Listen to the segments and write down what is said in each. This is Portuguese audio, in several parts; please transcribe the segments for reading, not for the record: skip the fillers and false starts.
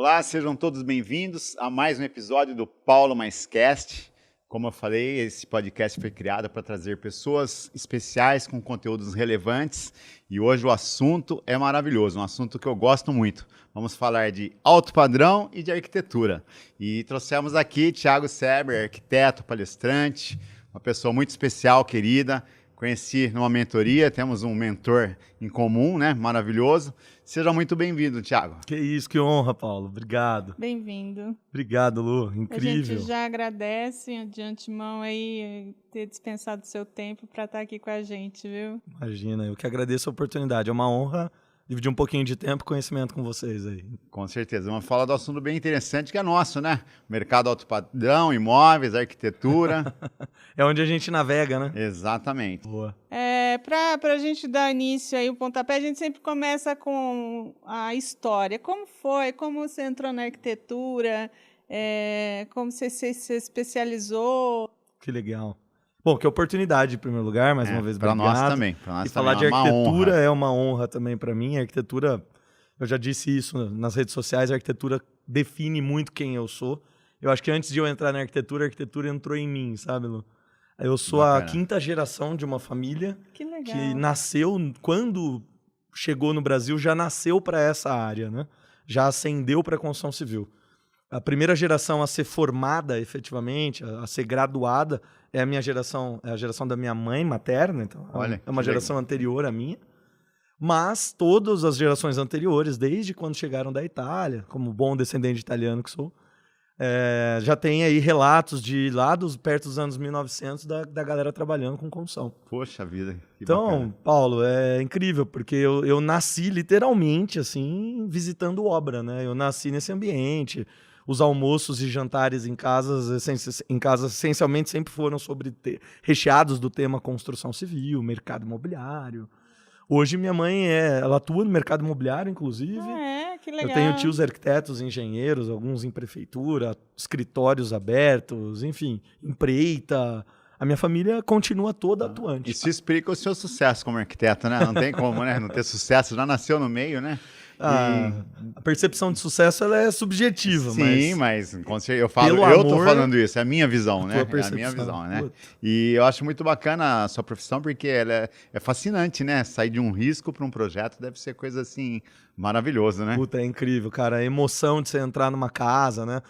Olá, sejam todos bem-vindos a mais um episódio do Paulo Mais Cast. Como eu falei, esse podcast foi criado para trazer pessoas especiais com conteúdos relevantes e hoje o assunto é maravilhoso, um assunto que eu gosto muito. Vamos falar de alto padrão e de arquitetura. E trouxemos aqui Thiago Seber, arquiteto, palestrante, uma pessoa muito especial, querida. Conheci numa mentoria, temos um mentor em comum, né? Maravilhoso. Seja muito bem-vindo, Thiago. Que isso, que honra, Paulo. Obrigado. Bem-vindo. Obrigado, Lu. Incrível. A gente já agradece de antemão aí ter dispensado o seu tempo para estar aqui com a gente, viu? Imagina, eu que agradeço a oportunidade. É uma honra dividir um pouquinho de tempo e conhecimento com vocês aí. Com certeza. Vamos falar do assunto bem interessante que é nosso, né? Mercado alto padrão, imóveis, arquitetura. É onde a gente navega, né? Exatamente. Boa. Para a gente dar início aí, o pontapé, a gente sempre começa com a história. Como foi? Como você entrou na arquitetura? Como você se especializou? Que legal. Bom, que oportunidade em primeiro lugar, mais uma vez, para obrigado. Nós também. Pra nós e falar também de arquitetura é uma honra também para mim. A arquitetura, eu já disse isso nas redes sociais, a arquitetura define muito quem eu sou. Eu acho que antes de eu entrar na arquitetura, a arquitetura entrou em mim, sabe, Lu? Eu sou a quinta geração de uma família que nasceu, quando chegou no Brasil, já nasceu para essa área, né? Já ascendeu para a construção civil. A primeira geração a ser formada, efetivamente, a ser graduada, é a minha geração, é a geração da minha mãe materna, então é uma geração anterior à minha. Mas todas as gerações anteriores, desde quando chegaram da Itália, como bom descendente italiano que sou, já tem aí relatos de lá perto dos anos 1900 da galera trabalhando com construção. Poxa vida, que então, bacana. Paulo, é incrível, porque eu nasci literalmente assim, visitando obra, né? Eu nasci nesse ambiente. Os almoços e jantares em casas essencialmente sempre foram recheados do tema construção civil, mercado imobiliário. Hoje minha mãe ela atua no mercado imobiliário, inclusive. Que legal. Eu tenho tios arquitetos, engenheiros, alguns em prefeitura, escritórios abertos, enfim, empreita. A minha família continua toda atuante. Isso explica o seu sucesso como arquiteto, né? Não tem como, né? Não ter sucesso, já nasceu no meio, né? A percepção de sucesso ela é subjetiva. Sim, mas eu tô falando isso, é a minha visão, né? É a minha visão, né? E eu acho muito bacana a sua profissão, porque ela é fascinante, né? Sair de um risco para um projeto deve ser coisa assim maravilhosa, né? Puta, é incrível, cara. A emoção de você entrar numa casa, né?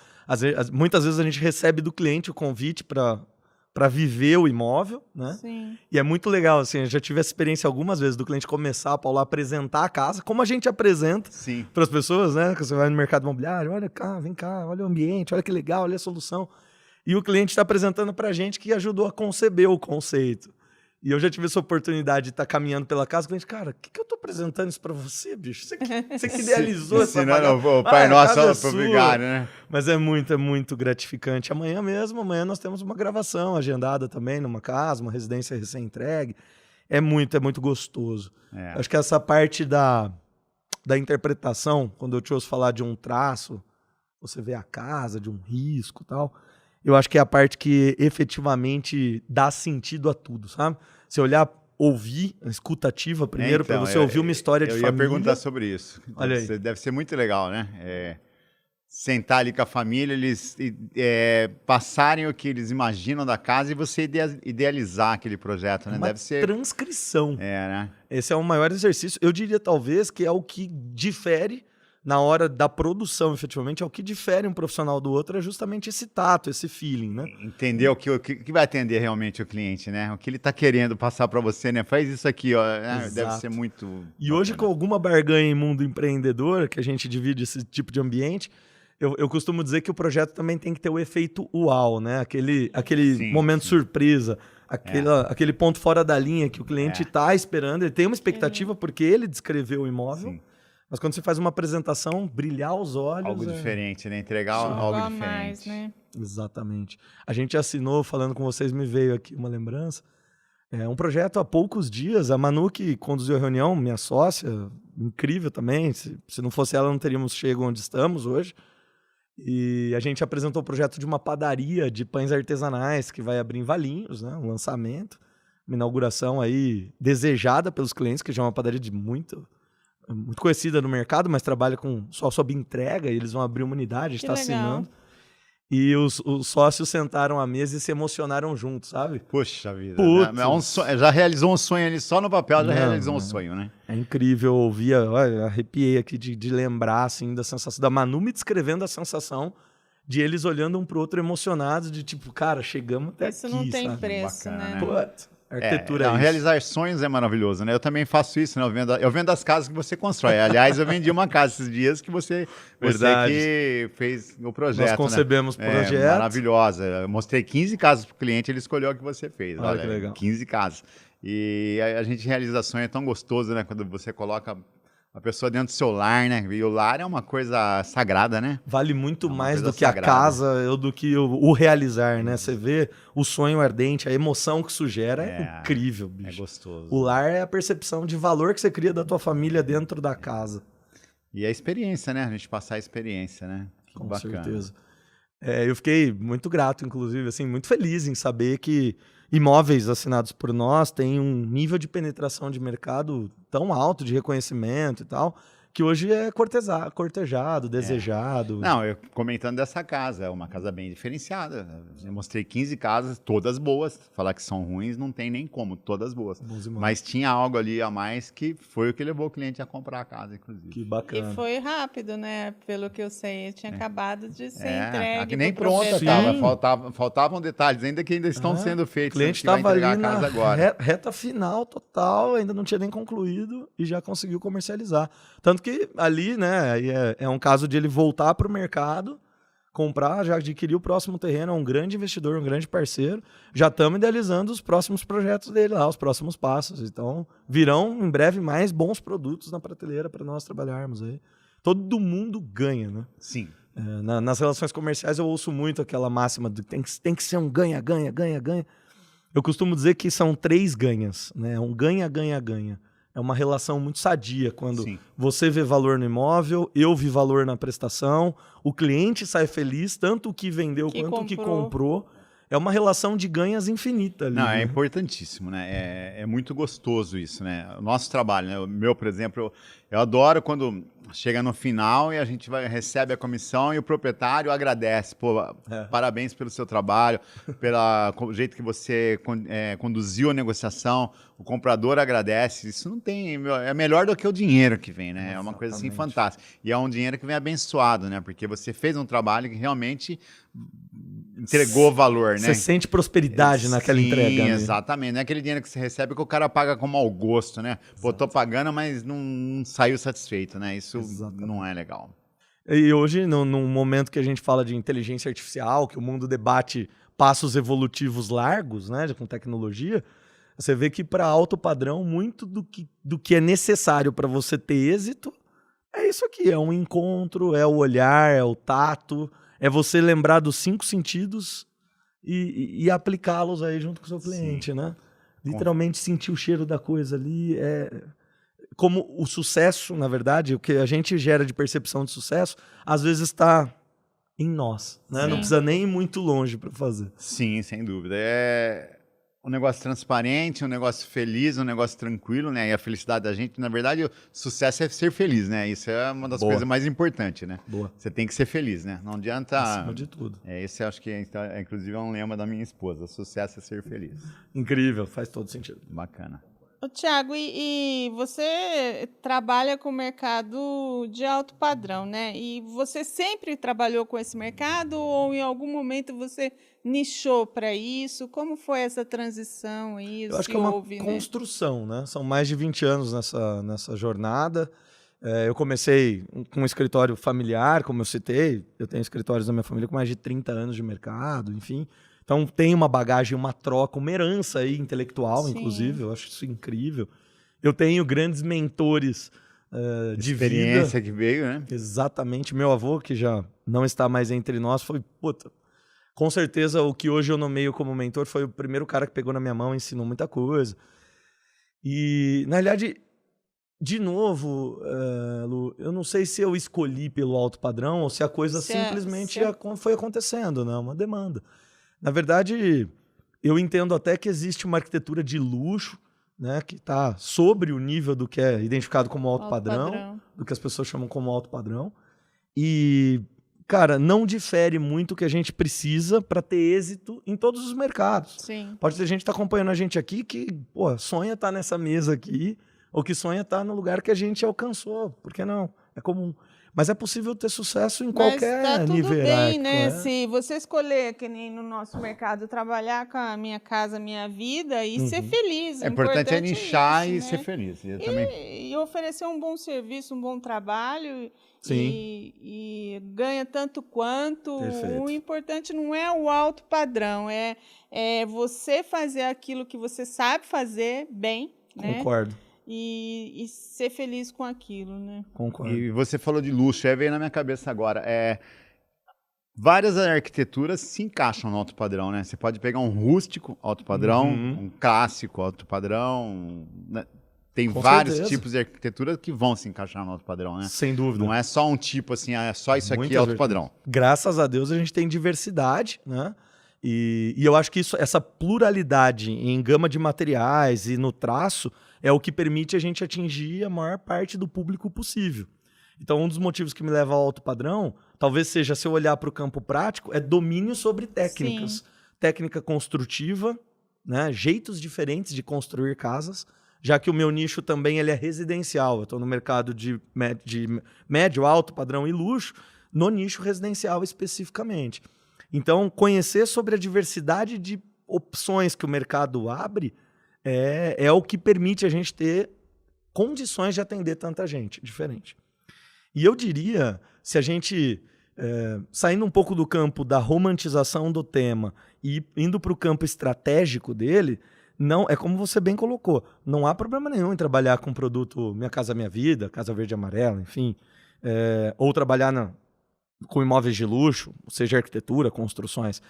Muitas vezes a gente recebe do cliente o convite para viver o imóvel, né? Sim. E é muito legal, assim, eu já tive essa experiência algumas vezes do cliente começar, Paulo, a apresentar a casa, como a gente apresenta para as pessoas, né? Que você vai no mercado imobiliário, olha cá, vem cá, olha o ambiente, olha que legal, olha a solução. E o cliente está apresentando para a gente que ajudou a conceber o conceito. E eu já tive essa oportunidade de estar caminhando pela casa, o cliente, cara, o que eu tô apresentando isso para você, bicho? Você que idealizou essa parada. O Pai Nosso pro vigário, né? Mas é muito gratificante. Amanhã nós temos uma gravação agendada também numa casa, uma residência recém-entregue. É muito gostoso. Acho que essa parte da interpretação, quando eu te ouço falar de um traço, você vê a casa, de um risco e tal, eu acho que é a parte que efetivamente dá sentido a tudo, sabe? Você olhar, ouvir, a escuta ativa primeiro, para você ouvir uma história de família. Eu ia perguntar sobre isso. Olha aí. Deve ser muito legal, né? Sentar ali com a família, eles passarem o que eles imaginam da casa e você idealizar aquele projeto, né? Deve ser transcrição. Né? Esse é o maior exercício. Eu diria, talvez, que é o que difere na hora da produção, efetivamente, é o que difere um profissional do outro, é justamente esse tato, esse feeling, né? Entender o que vai atender realmente o cliente, né? O que ele está querendo passar para você, né? Faz isso aqui, ó. Deve ser muito... E hoje, com alguma barganha em mundo empreendedor, que a gente divide esse tipo de ambiente, eu costumo dizer que o projeto também tem que ter o efeito uau, né? Aquele momento surpresa, aquele ponto fora da linha que o cliente está esperando, ele tem uma expectativa porque ele descreveu o imóvel. Sim. Mas quando você faz uma apresentação, brilhar os olhos... Algo diferente, né? Entregar algo diferente. Mais, né? Exatamente. A gente assinou, falando com vocês, me veio aqui uma lembrança. Um projeto há poucos dias. A Manu, que conduziu a reunião, minha sócia, incrível também. Se não fosse ela, não teríamos chegado onde estamos hoje. E a gente apresentou o projeto de uma padaria de pães artesanais que vai abrir em Valinhos, né? Um lançamento. Uma inauguração aí desejada pelos clientes, que já é uma padaria de muito... muito conhecida no mercado, mas trabalha só sob entrega, e eles vão abrir uma unidade, a gente está assinando. E os sócios sentaram à mesa e se emocionaram juntos, sabe? Poxa vida. Putz. Né? Já realizou um sonho ali, só no papel já realizou um sonho, né? É incrível, eu ouvia, olha, arrepiei aqui de lembrar, assim, da sensação, da Manu me descrevendo a sensação de eles olhando um pro outro emocionados, de tipo, cara, chegamos até isso aqui, não tem sabe? preço, Bacana, né? Putz, arquitetura é realizar sonhos é maravilhoso, né? Eu também faço isso, né? Eu vendo as casas que você constrói. Aliás, eu vendi uma casa esses dias que você que fez o projeto. Nós concebemos o projeto. Maravilhosa. Eu mostrei 15 casas para o cliente, ele escolheu a que você fez. Olha que legal. 15 casas. E a gente realiza sonho, é tão gostoso, né? Quando você coloca a pessoa dentro do seu lar, né? E o lar é uma coisa sagrada, né? Vale muito mais do que sagrada. a casa ou do que o realizar, né? Você vê o sonho ardente, a emoção que isso gera é incrível, bicho. É gostoso. O lar é a percepção de valor que você cria da tua família dentro da casa. E a experiência, né? A gente passar a experiência, né? Que Com bacana. certeza. Eu fiquei muito grato, inclusive, assim, muito feliz em saber que imóveis assinados por nós têm um nível de penetração de mercado tão alto, de reconhecimento e tal, que hoje é cortejado, desejado. Não, eu comentando dessa casa, é uma casa bem diferenciada. Eu mostrei 15 casas, todas boas. Falar que são ruins não tem nem como, todas boas. Mas tinha algo ali a mais que foi o que levou o cliente a comprar a casa, inclusive. Que bacana. E foi rápido, né? Pelo que eu sei, tinha acabado de ser entregue. Que nem pro pronta proprietário. estava. Faltavam detalhes, ainda estão sendo feitos. O cliente estava ali na reta final total, ainda não tinha nem concluído e já conseguiu comercializar. Tanto que ali, né, é um caso de ele voltar para o mercado, comprar, já adquirir o próximo terreno, é um grande investidor, um grande parceiro. Já estamos idealizando os próximos projetos dele lá, os próximos passos. Então, virão em breve mais bons produtos na prateleira para nós trabalharmos aí. Todo mundo ganha, né? Sim. Nas relações comerciais eu ouço muito aquela máxima de tem que ser um ganha, ganha, ganha, ganha. Eu costumo dizer que são 3 ganhas, né? Um ganha, ganha, ganha. É uma relação muito sadia quando você vê valor no imóvel, eu vi valor na prestação, o cliente sai feliz, tanto o que vendeu quanto o que comprou. É uma relação de ganhas infinita ali. Não, né? é importantíssimo, né? É muito gostoso isso, né? O nosso trabalho, né? O meu, por exemplo, eu adoro quando chega no final e a gente recebe a comissão e o proprietário agradece. Pô, parabéns pelo seu trabalho, pelo jeito que você conduziu a negociação. O comprador agradece. Isso não tem... É melhor do que o dinheiro que vem, né? Exatamente. É uma coisa assim fantástica. E é um dinheiro que vem abençoado, né? Porque você fez um trabalho que realmente entregou valor, né? Você sente prosperidade naquela entrega. Sim, exatamente. Não é aquele dinheiro que você recebe que o cara paga com mau gosto, né? Pô, tô pagando, mas não saiu satisfeito, né? Isso não é legal. E hoje, num momento que a gente fala de inteligência artificial, que o mundo debate passos evolutivos largos, né, com tecnologia, você vê que para alto padrão, muito do que é necessário para você ter êxito é isso aqui, é um encontro, é o olhar, é o tato, é você lembrar dos 5 sentidos e aplicá-los aí junto com o seu cliente, né? Literalmente sentir o cheiro da coisa ali. Como o sucesso, na verdade, o que a gente gera de percepção de sucesso, às vezes está em nós, né? Não precisa nem ir muito longe para fazer. Sim, sem dúvida. É um negócio transparente, um negócio feliz, um negócio tranquilo, né? E a felicidade da gente, na verdade, o sucesso é ser feliz, né? Isso é uma das coisas mais importantes, né? Boa. Você tem que ser feliz, né? Não adianta... Acima de tudo. Esse eu acho que, inclusive, é um lema da minha esposa. O sucesso é ser feliz. Incrível, faz todo sentido. Bacana. Ô, Thiago, e você trabalha com o mercado de alto padrão, né? E você sempre trabalhou com esse mercado ou em algum momento você nichou para isso? Como foi essa transição aí? Eu acho que é uma construção, né? São mais de 20 anos nessa jornada. Eu comecei com um escritório familiar, como eu citei. Eu tenho escritórios da minha família com mais de 30 anos de mercado, enfim. Então tem uma bagagem, uma troca, uma herança aí intelectual, inclusive. Eu acho isso incrível. Eu tenho grandes mentores de experiência vida. Que veio, né? Exatamente. Meu avô, que já não está mais entre nós, foi... Com certeza, o que hoje eu nomeio como mentor foi o primeiro cara que pegou na minha mão e ensinou muita coisa. E, na realidade, de novo, Lu, eu não sei se eu escolhi pelo alto padrão ou se a coisa simplesmente foi acontecendo, né? Uma demanda. Na verdade, eu entendo até que existe uma arquitetura de luxo né, que está sobre o nível do que é identificado como alto padrão, do que as pessoas chamam como alto padrão. E, cara, não difere muito o que a gente precisa para ter êxito em todos os mercados. Sim. Pode ter gente que está acompanhando a gente aqui que sonha estar nessa mesa aqui, ou que sonha estar no lugar que a gente alcançou. Por que não? É comum. Mas é possível ter sucesso em qualquer tá tudo nível bem, hierárquico, né? Se você escolher, que nem no nosso mercado, trabalhar com a Minha Casa Minha Vida e ser feliz. É importante é nichar isso, e né? ser feliz. E oferecer um bom serviço, um bom trabalho. Sim. E ganha tanto quanto. Perfeito. O importante não é o alto padrão, é você fazer aquilo que você sabe fazer bem, né? Concordo. E ser feliz com aquilo, né? Concordo. E você falou de luxo, veio na minha cabeça agora. Várias arquiteturas se encaixam no alto padrão, né? Você pode pegar um rústico alto padrão, um clássico alto padrão, né? Tem Com vários certeza. tipos de arquitetura que vão se encaixar no alto padrão, né? Sem dúvida. Não é só um tipo assim, é só isso aqui Muitas é alto vezes. padrão. Graças a Deus a gente tem diversidade, né? E eu acho que essa pluralidade em gama de materiais e no traço é o que permite a gente atingir a maior parte do público possível. Então, um dos motivos que me leva ao alto padrão, talvez seja, se eu olhar para o campo prático, é domínio sobre técnicas. Sim. Técnica construtiva, né? Jeitos diferentes de construir casas, já que o meu nicho também ele é residencial. Eu estou no mercado de médio, alto, padrão e luxo, no nicho residencial especificamente. Então, conhecer sobre a diversidade de opções que o mercado abre é o que permite a gente ter condições de atender tanta gente diferente. E eu diria, se a gente, saindo um pouco do campo da romantização do tema e indo para o campo estratégico dele, não, é como você bem colocou, não há problema nenhum em trabalhar com o produto Minha Casa Minha Vida, Casa Verde e Amarela, enfim, ou trabalhar com imóveis de luxo, seja arquitetura, construções.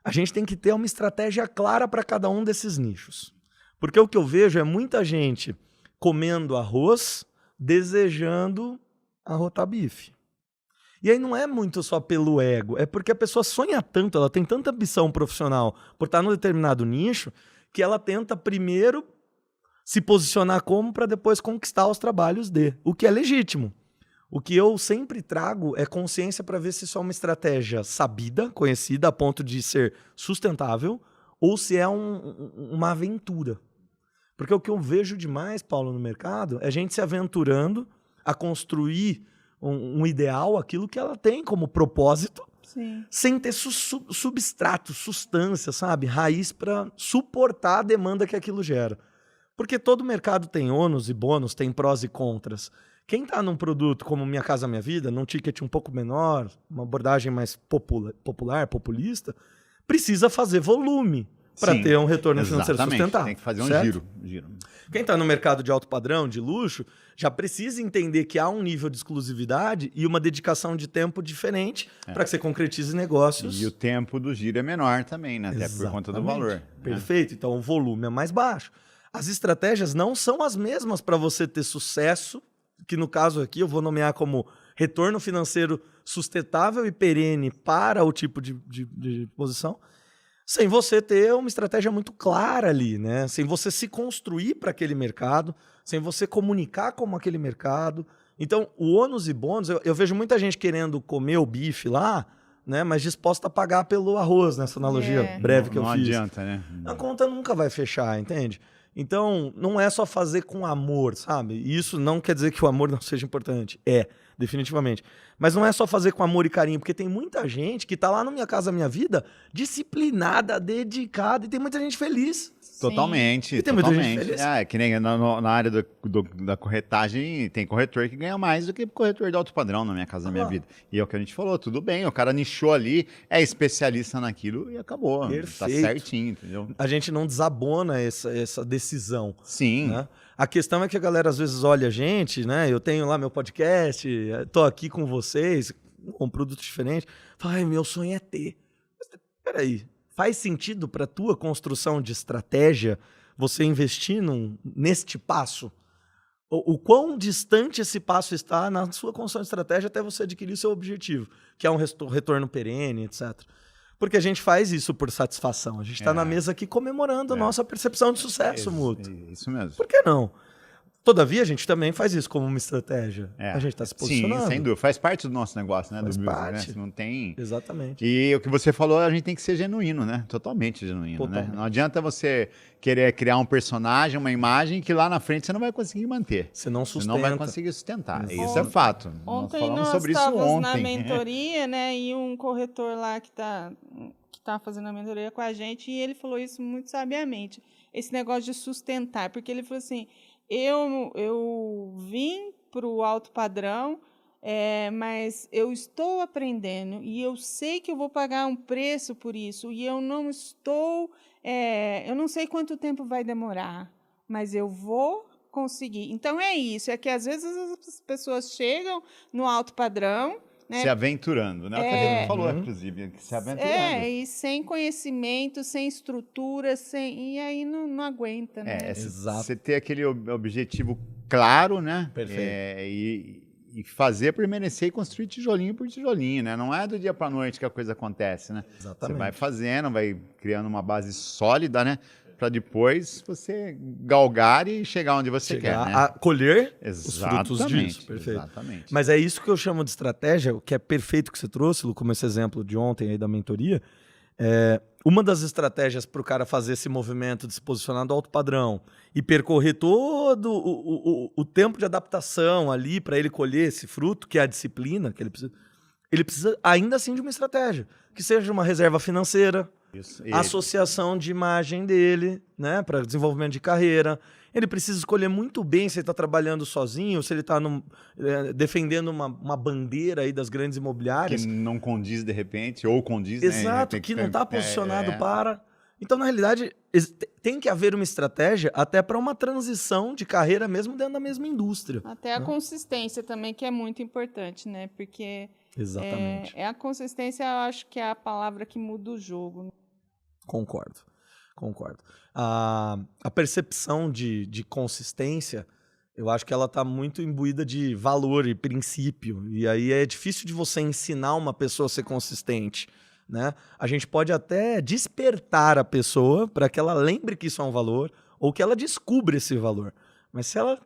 A gente tem que ter uma estratégia clara para cada um desses nichos. Porque o que eu vejo é muita gente comendo arroz, desejando arrotar bife. E aí não é muito só pelo ego, é porque a pessoa sonha tanto, ela tem tanta ambição profissional por estar num determinado nicho, que ela tenta primeiro se posicionar como para depois conquistar os trabalhos o que é legítimo. O que eu sempre trago é consciência para ver se isso é uma estratégia sabida, conhecida, a ponto de ser sustentável, ou se é uma aventura. Porque o que eu vejo demais, Paulo, no mercado, é gente se aventurando a construir um ideal, aquilo que ela tem como propósito, Sim. sem ter substrato, substância, sabe? Raiz para suportar a demanda que aquilo gera. Porque todo mercado tem ônus e bônus, tem prós e contras. Quem está num produto como Minha Casa Minha Vida, num ticket um pouco menor, uma abordagem mais popular, populista, precisa fazer volume para ter um retorno financeiro sustentável. Tem que fazer um certo? giro. Quem está no mercado de alto padrão, de luxo, já precisa entender que há um nível de exclusividade e uma dedicação de tempo diferente para que você concretize negócios. E o tempo do giro é menor também, né? Até por conta do valor. Perfeito. Então o volume é mais baixo. As estratégias não são as mesmas para você ter sucesso, que no caso aqui eu vou nomear como retorno financeiro sustentável e perene para o tipo de posição, sem você ter uma estratégia muito clara ali, né? Sem você se construir para aquele mercado, sem você comunicar como aquele mercado. Então, o ônus e bônus, eu vejo muita gente querendo comer o bife lá, né? Mas disposta a pagar pelo arroz, nessa analogia breve que eu fiz. Não adianta, né? A conta nunca vai fechar, entende? Então, não é só fazer com amor, sabe? E isso não quer dizer que o amor não seja importante. Definitivamente. Mas não é só fazer com amor e carinho, porque tem muita gente que tá lá no Minha Casa Minha Vida, disciplinada, dedicada, e tem muita gente feliz. Totalmente. E tem muita gente feliz. Que nem na área da corretagem, tem corretor que ganha mais do que corretor de alto padrão na Minha Casa Minha Vida. E é o que a gente falou, tudo bem, o cara nichou ali, é especialista naquilo e acabou. Perfeito. Tá certinho, entendeu? A gente não desabona essa decisão. Sim. Né? A questão é que a galera às vezes olha a gente, né? Eu tenho lá meu podcast, tô aqui com vocês, com um produto diferente. Fala, meu sonho é ter. Mas, peraí, faz sentido para a tua construção de estratégia você investir neste passo? O quão distante esse passo está na sua construção de estratégia até você adquirir o seu objetivo, que é um retorno perene, etc. Porque a gente faz isso por satisfação. A gente está na mesa aqui comemorando a nossa percepção de sucesso mútuo. Isso mesmo. Por que não? Todavia, a gente também faz isso como uma estratégia. A gente está se posicionando. Sim, sem dúvida. Faz parte do nosso negócio, né? Faz do business, parte. né? Não tem... Exatamente. E o que você falou, a gente tem que ser genuíno, né? Totalmente genuíno, Totalmente. né? Não adianta você querer criar um personagem, uma imagem que lá na frente você não vai conseguir manter. Você não Você sustenta. não vai conseguir sustentar. Exato. Isso é fato. Ontem nós falamos nós sobre isso estávamos ontem. na mentoria, né? E um corretor lá que tá fazendo a mentoria com a gente, e ele falou isso muito sabiamente. Esse negócio de sustentar, porque ele falou assim, eu vim para o alto padrão, mas eu estou aprendendo e eu sei que eu vou pagar um preço por isso e eu não sei quanto tempo vai demorar, mas eu vou conseguir. Então é isso, é que às vezes as pessoas chegam no alto padrão, né? Se aventurando, né? O que a gente falou, inclusive, se aventurando. E sem conhecimento, sem estrutura, e aí não aguenta, né? Exato. Você ter aquele objetivo claro, né? Perfeito. E fazer por merecer e construir tijolinho por tijolinho, né? Não é do dia para noite que a coisa acontece, né? Exatamente. Você vai fazendo, vai criando uma base sólida, né? Para depois você galgar e chegar onde você quer, né? A colher os Exatamente, frutos disso. Perfeito. Exatamente. Mas é isso que eu chamo de estratégia, o que é perfeito que você trouxe, Lu, como esse exemplo de ontem aí da mentoria. Uma das estratégias para o cara fazer esse movimento de se posicionar do alto padrão e percorrer todo o tempo de adaptação ali para ele colher esse fruto, que é a disciplina que ele precisa ainda assim de uma estratégia, que seja uma reserva financeira, Isso. associação de imagem dele, né, para desenvolvimento de carreira. Ele precisa escolher muito bem se ele está trabalhando sozinho, se ele está defendendo uma bandeira aí das grandes imobiliárias. Que não condiz de repente, ou condiz, Exato, né? que não está posicionado para... Então, na realidade, tem que haver uma estratégia até para uma transição de carreira mesmo dentro da mesma indústria. Até a consistência também, que é muito importante, né? Porque Exatamente. A consistência, eu acho que é a palavra que muda o jogo. Concordo. A percepção de consistência, eu acho que ela está muito imbuída de valor e princípio. E aí é difícil de você ensinar uma pessoa a ser consistente, né? A gente pode até despertar a pessoa para que ela lembre que isso é um valor ou que ela descubra esse valor. Mas se ela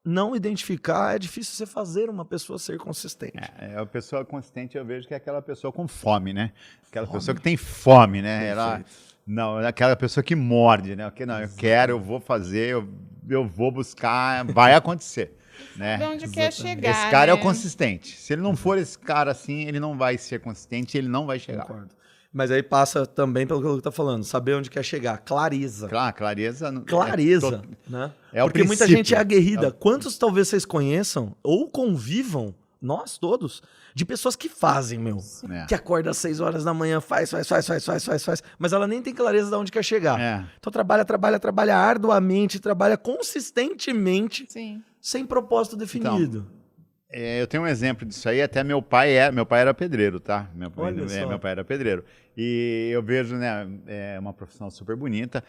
não identificar, é difícil você fazer uma pessoa ser consistente. A pessoa consistente, eu vejo que é aquela pessoa com fome, né? Aquela pessoa que tem fome, né? Ela, não, aquela pessoa que morde, né? Que não, eu quero, eu vou fazer, eu vou buscar, vai acontecer. Né? De onde quer chegar, esse cara é o né? consistente. Se ele não for esse cara assim, ele não vai ser consistente, ele não vai chegar. Concordo. Mas aí passa também pelo que o Luco está falando, saber onde quer chegar, clareza. Claro, clareza. Né? Porque muita gente é aguerrida. Quantos talvez vocês conheçam ou convivam, nós todos, de pessoas que fazem, que acorda às 6 horas da manhã, faz, mas ela nem tem clareza de onde quer chegar. Então trabalha arduamente, trabalha consistentemente, sem propósito definido. Então, eu tenho um exemplo disso aí, até meu pai era pedreiro, tá? Meu pai era pedreiro. E eu vejo, né, uma profissão super bonita,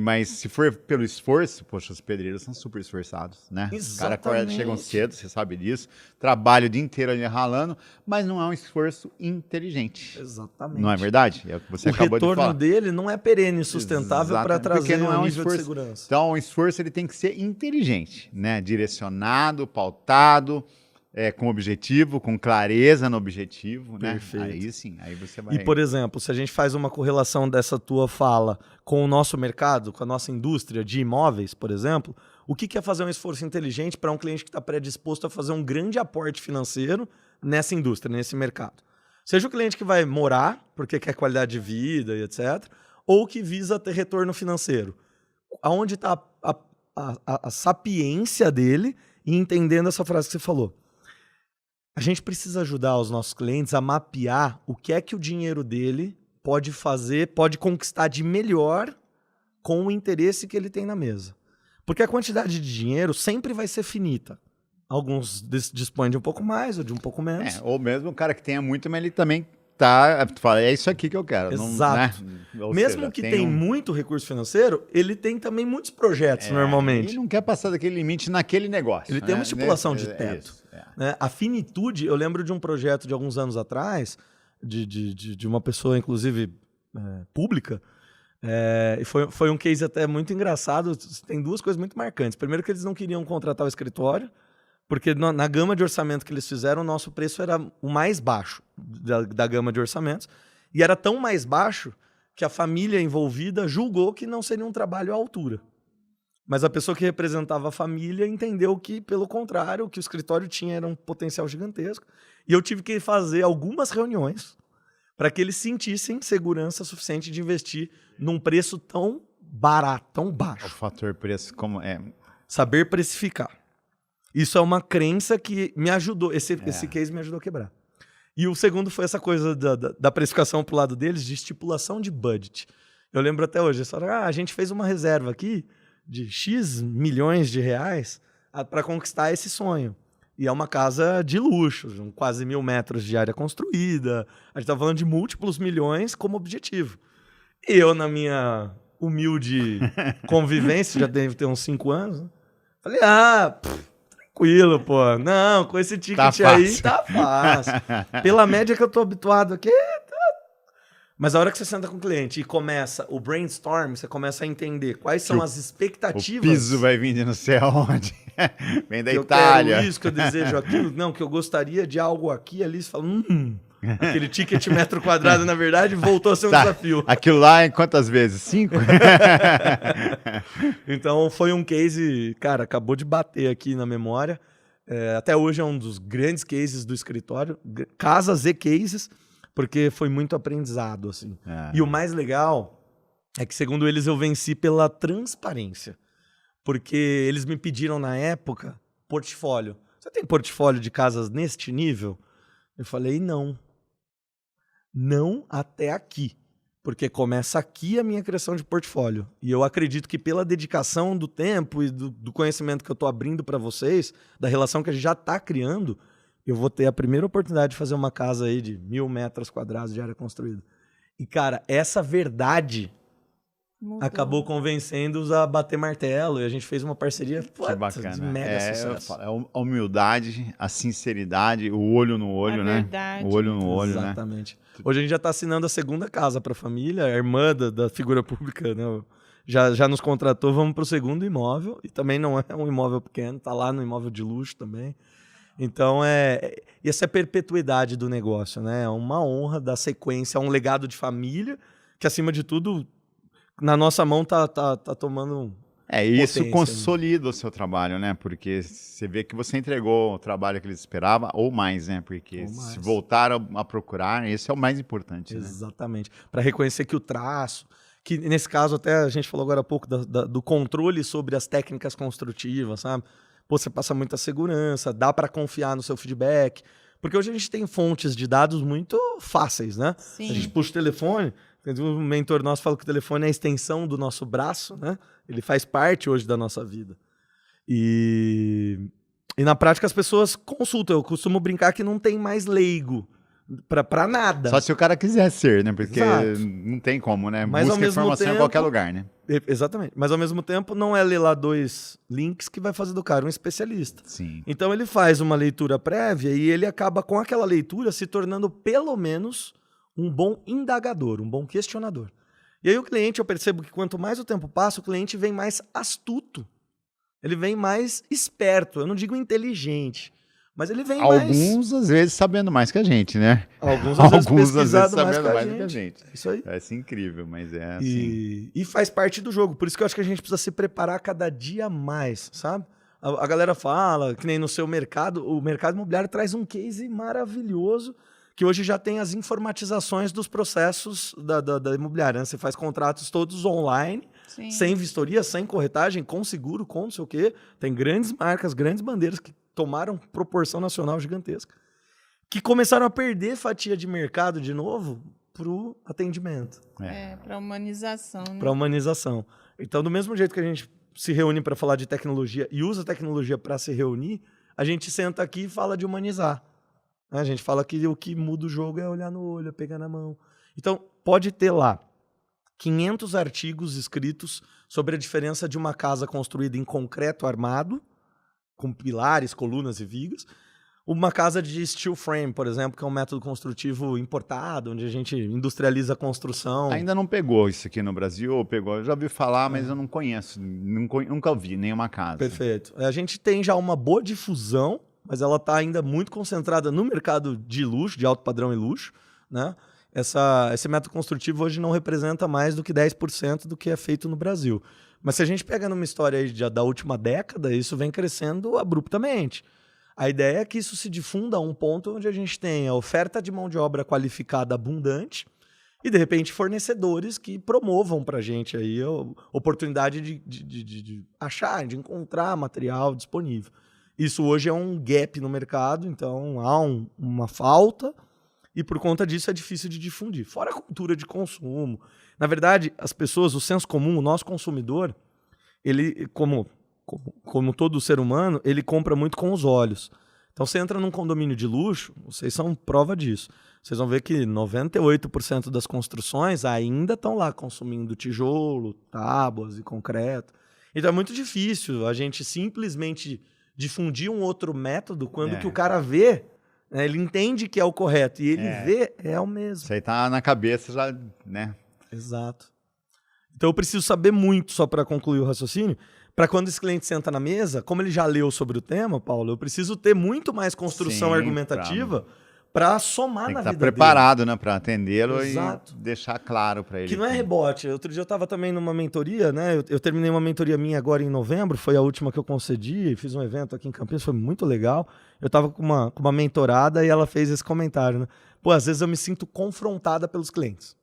mas se for pelo esforço, poxa, os pedreiros são super esforçados, né? Os caras chegam cedo, você sabe disso, trabalham o dia inteiro ali ralando, mas não é um esforço inteligente. Exatamente. Não é verdade? É o que você acabou de falar. O retorno dele não é perene, sustentável para trazer um nível de segurança. Então, o esforço ele tem que ser inteligente, né? Direcionado, pautado, com objetivo, com clareza no objetivo, né? Perfeito. Aí sim, aí você vai... E, por exemplo, se a gente faz uma correlação dessa tua fala com o nosso mercado, com a nossa indústria de imóveis, por exemplo, o que é fazer um esforço inteligente para um cliente que está predisposto a fazer um grande aporte financeiro nessa indústria, nesse mercado? Seja o cliente que vai morar, porque quer qualidade de vida e etc., ou que visa ter retorno financeiro. Aonde está a sapiência dele e entendendo essa frase que você falou? A gente precisa ajudar os nossos clientes a mapear o que é que o dinheiro dele pode fazer, pode conquistar de melhor com o interesse que ele tem na mesa. Porque a quantidade de dinheiro sempre vai ser finita. Alguns dispõem de um pouco mais ou de um pouco menos. Ou mesmo o cara que tenha muito, mas ele também fala, é isso aqui que eu quero. Exato. Não, né? Mesmo seja, que tem muito recurso financeiro, ele tem também muitos projetos normalmente. Ele não quer passar daquele limite naquele negócio. Ele tem uma estipulação de teto. Né? A finitude, eu lembro de um projeto de alguns anos atrás, de uma pessoa, inclusive, pública. E foi um case até muito engraçado. Tem duas coisas muito marcantes. Primeiro que eles não queriam contratar o escritório, porque na gama de orçamento que eles fizeram, o nosso preço era o mais baixo da gama de orçamentos. E era tão mais baixo que a família envolvida julgou que não seria um trabalho à altura. Mas a pessoa que representava a família entendeu que, pelo contrário, o que o escritório tinha era um potencial gigantesco. E eu tive que fazer algumas reuniões para que eles sentissem segurança suficiente de investir num preço tão barato, tão baixo. O fator preço, como é? Saber precificar. Isso é uma crença que me ajudou, esse case me ajudou a quebrar. E o segundo foi essa coisa da precificação pro lado deles, de estipulação de budget. Eu lembro até hoje, eles falaram, a gente fez uma reserva aqui de X milhões de reais para conquistar esse sonho. E é uma casa de luxo, quase 1.000 metros de área construída. A gente estava falando de múltiplos milhões como objetivo. Eu, na minha humilde convivência, já deve ter uns 5 anos, né? Falei, tranquilo, pô. Não, com esse ticket aí tá fácil. Pela média que eu tô habituado aqui, Mas a hora que você senta com o cliente e começa o brainstorm, você começa a entender quais são as expectativas. O piso vai vir de não sei aonde. Vem da que Itália. Eu quero isso, que eu desejo aquilo. Não, que eu gostaria de algo aqui, ali. Você fala, aquele ticket metro quadrado, na verdade, voltou a ser um desafio. Aquilo lá em quantas vezes? 5? Então, foi um case, cara, acabou de bater aqui na memória. Até hoje é um dos grandes cases do escritório. Casas e cases, porque foi muito aprendizado, assim. E o mais legal é que, segundo eles, eu venci pela transparência. Porque eles me pediram, na época, portfólio. Você tem portfólio de casas neste nível? Eu falei, não. Não até aqui. Porque começa aqui a minha criação de portfólio. E eu acredito que pela dedicação do tempo e do conhecimento que eu estou abrindo para vocês, da relação que a gente já está criando, eu vou ter a primeira oportunidade de fazer uma casa aí de 1.000 metros quadrados de área construída. E, cara, essa verdade acabou convencendo-os a bater martelo. E a gente fez uma parceria de mega sucesso. A humildade, a sinceridade, o olho no olho, né? Verdade. O olho no olho, exatamente. Né? Hoje a gente já está assinando a segunda casa para a família. A irmã da figura pública, né, já nos contratou. Vamos para o segundo imóvel. E também não é um imóvel pequeno. Está lá no imóvel de luxo também. Então, essa é a perpetuidade do negócio, né? É uma honra da sequência, é um legado de família que, acima de tudo, na nossa mão tá tomando isso potência, consolida o seu trabalho, né? Porque você vê que você entregou o trabalho que eles esperavam, ou mais, né? Porque se voltaram a procurar, esse é o mais importante. Exatamente. Né? Para reconhecer que o traço, que nesse caso até a gente falou agora há pouco do controle sobre as técnicas construtivas, sabe? Pô, você passa muita segurança, dá para confiar no seu feedback. Porque hoje a gente tem fontes de dados muito fáceis, né? Sim. A gente puxa o telefone, um mentor nosso fala que o telefone é a extensão do nosso braço, né? Ele faz parte hoje da nossa vida. E na prática as pessoas consultam. Eu costumo brincar que não tem mais leigo para nada. Só se o cara quiser ser, né? Porque não tem como, né? Mas busca informação em qualquer lugar, né? Exatamente. Mas ao mesmo tempo não é ler lá 2 links que vai fazer do cara um especialista. Sim. Então ele faz uma leitura prévia e ele acaba com aquela leitura se tornando pelo menos um bom indagador, um bom questionador. E aí o cliente, eu percebo que quanto mais o tempo passa, o cliente vem mais astuto. Ele vem mais esperto. Eu não digo inteligente, mas ele vem Alguns, às vezes, sabendo mais que a gente, né? Alguns às vezes sabendo mais que a gente. Isso aí. É incrível, mas é assim. E faz parte do jogo. Por isso que eu acho que a gente precisa se preparar cada dia mais, sabe? A galera fala, que nem no seu mercado, o mercado imobiliário traz um case maravilhoso, que hoje já tem as informatizações dos processos da imobiliária. Né? Você faz contratos todos online, Sim. sem vistoria, sem corretagem, com seguro, com não sei o quê. Tem grandes marcas, grandes bandeiras que tomaram proporção nacional gigantesca, que começaram a perder fatia de mercado de novo para o atendimento. Para humanização. Né? Para humanização. Então, do mesmo jeito que a gente se reúne para falar de tecnologia e usa a tecnologia para se reunir, a gente senta aqui e fala de humanizar. A gente fala que o que muda o jogo é olhar no olho, é pegar na mão. Então, pode ter lá 500 artigos escritos sobre a diferença de uma casa construída em concreto armado, com pilares, colunas e vigas, uma casa de steel frame, por exemplo, que é um método construtivo importado, onde a gente industrializa a construção. Ainda não pegou isso aqui no Brasil, ou pegou? Eu já ouvi falar, mas eu não conheço, nunca ouvi nenhuma casa. Perfeito. A gente tem já uma boa difusão, mas ela está ainda muito concentrada no mercado de luxo, de alto padrão e luxo, né? Esse método construtivo hoje não representa mais do que 10% do que é feito no Brasil. Mas se a gente pega numa história aí da última década, isso vem crescendo abruptamente. A ideia é que isso se difunda a um ponto onde a gente tem a oferta de mão de obra qualificada abundante e, de repente, fornecedores que promovam para a gente aí a oportunidade de achar, de encontrar material disponível. Isso hoje é um gap no mercado, então há uma falta e, por conta disso, é difícil de difundir. Fora a cultura de consumo. Na verdade, as pessoas, o senso comum, o nosso consumidor, ele, como todo ser humano, ele compra muito com os olhos. Então, você entra num condomínio de luxo, vocês são prova disso. Vocês vão ver que 98% das construções ainda estão lá consumindo tijolo, tábuas e concreto. Então, é muito difícil a gente simplesmente difundir um outro método quando que o cara vê, né, ele entende que é o correto e ele vê, é o mesmo. Isso aí tá na cabeça já, né? Exato. Então, eu preciso saber muito, só para concluir o raciocínio, para quando esse cliente senta na mesa, como ele já leu sobre o tema, Paulo, eu preciso ter muito mais construção argumentativa para somar na vida dele. Tem que estar preparado, né, para atendê-lo e deixar claro para ele. Que não é rebote. Outro dia eu estava também numa mentoria, né? Eu terminei uma mentoria minha agora em novembro, foi a última que eu concedi, fiz um evento aqui em Campinas, foi muito legal. Eu estava com uma mentorada e ela fez esse comentário, né? Pô, às vezes eu me sinto confrontada pelos clientes.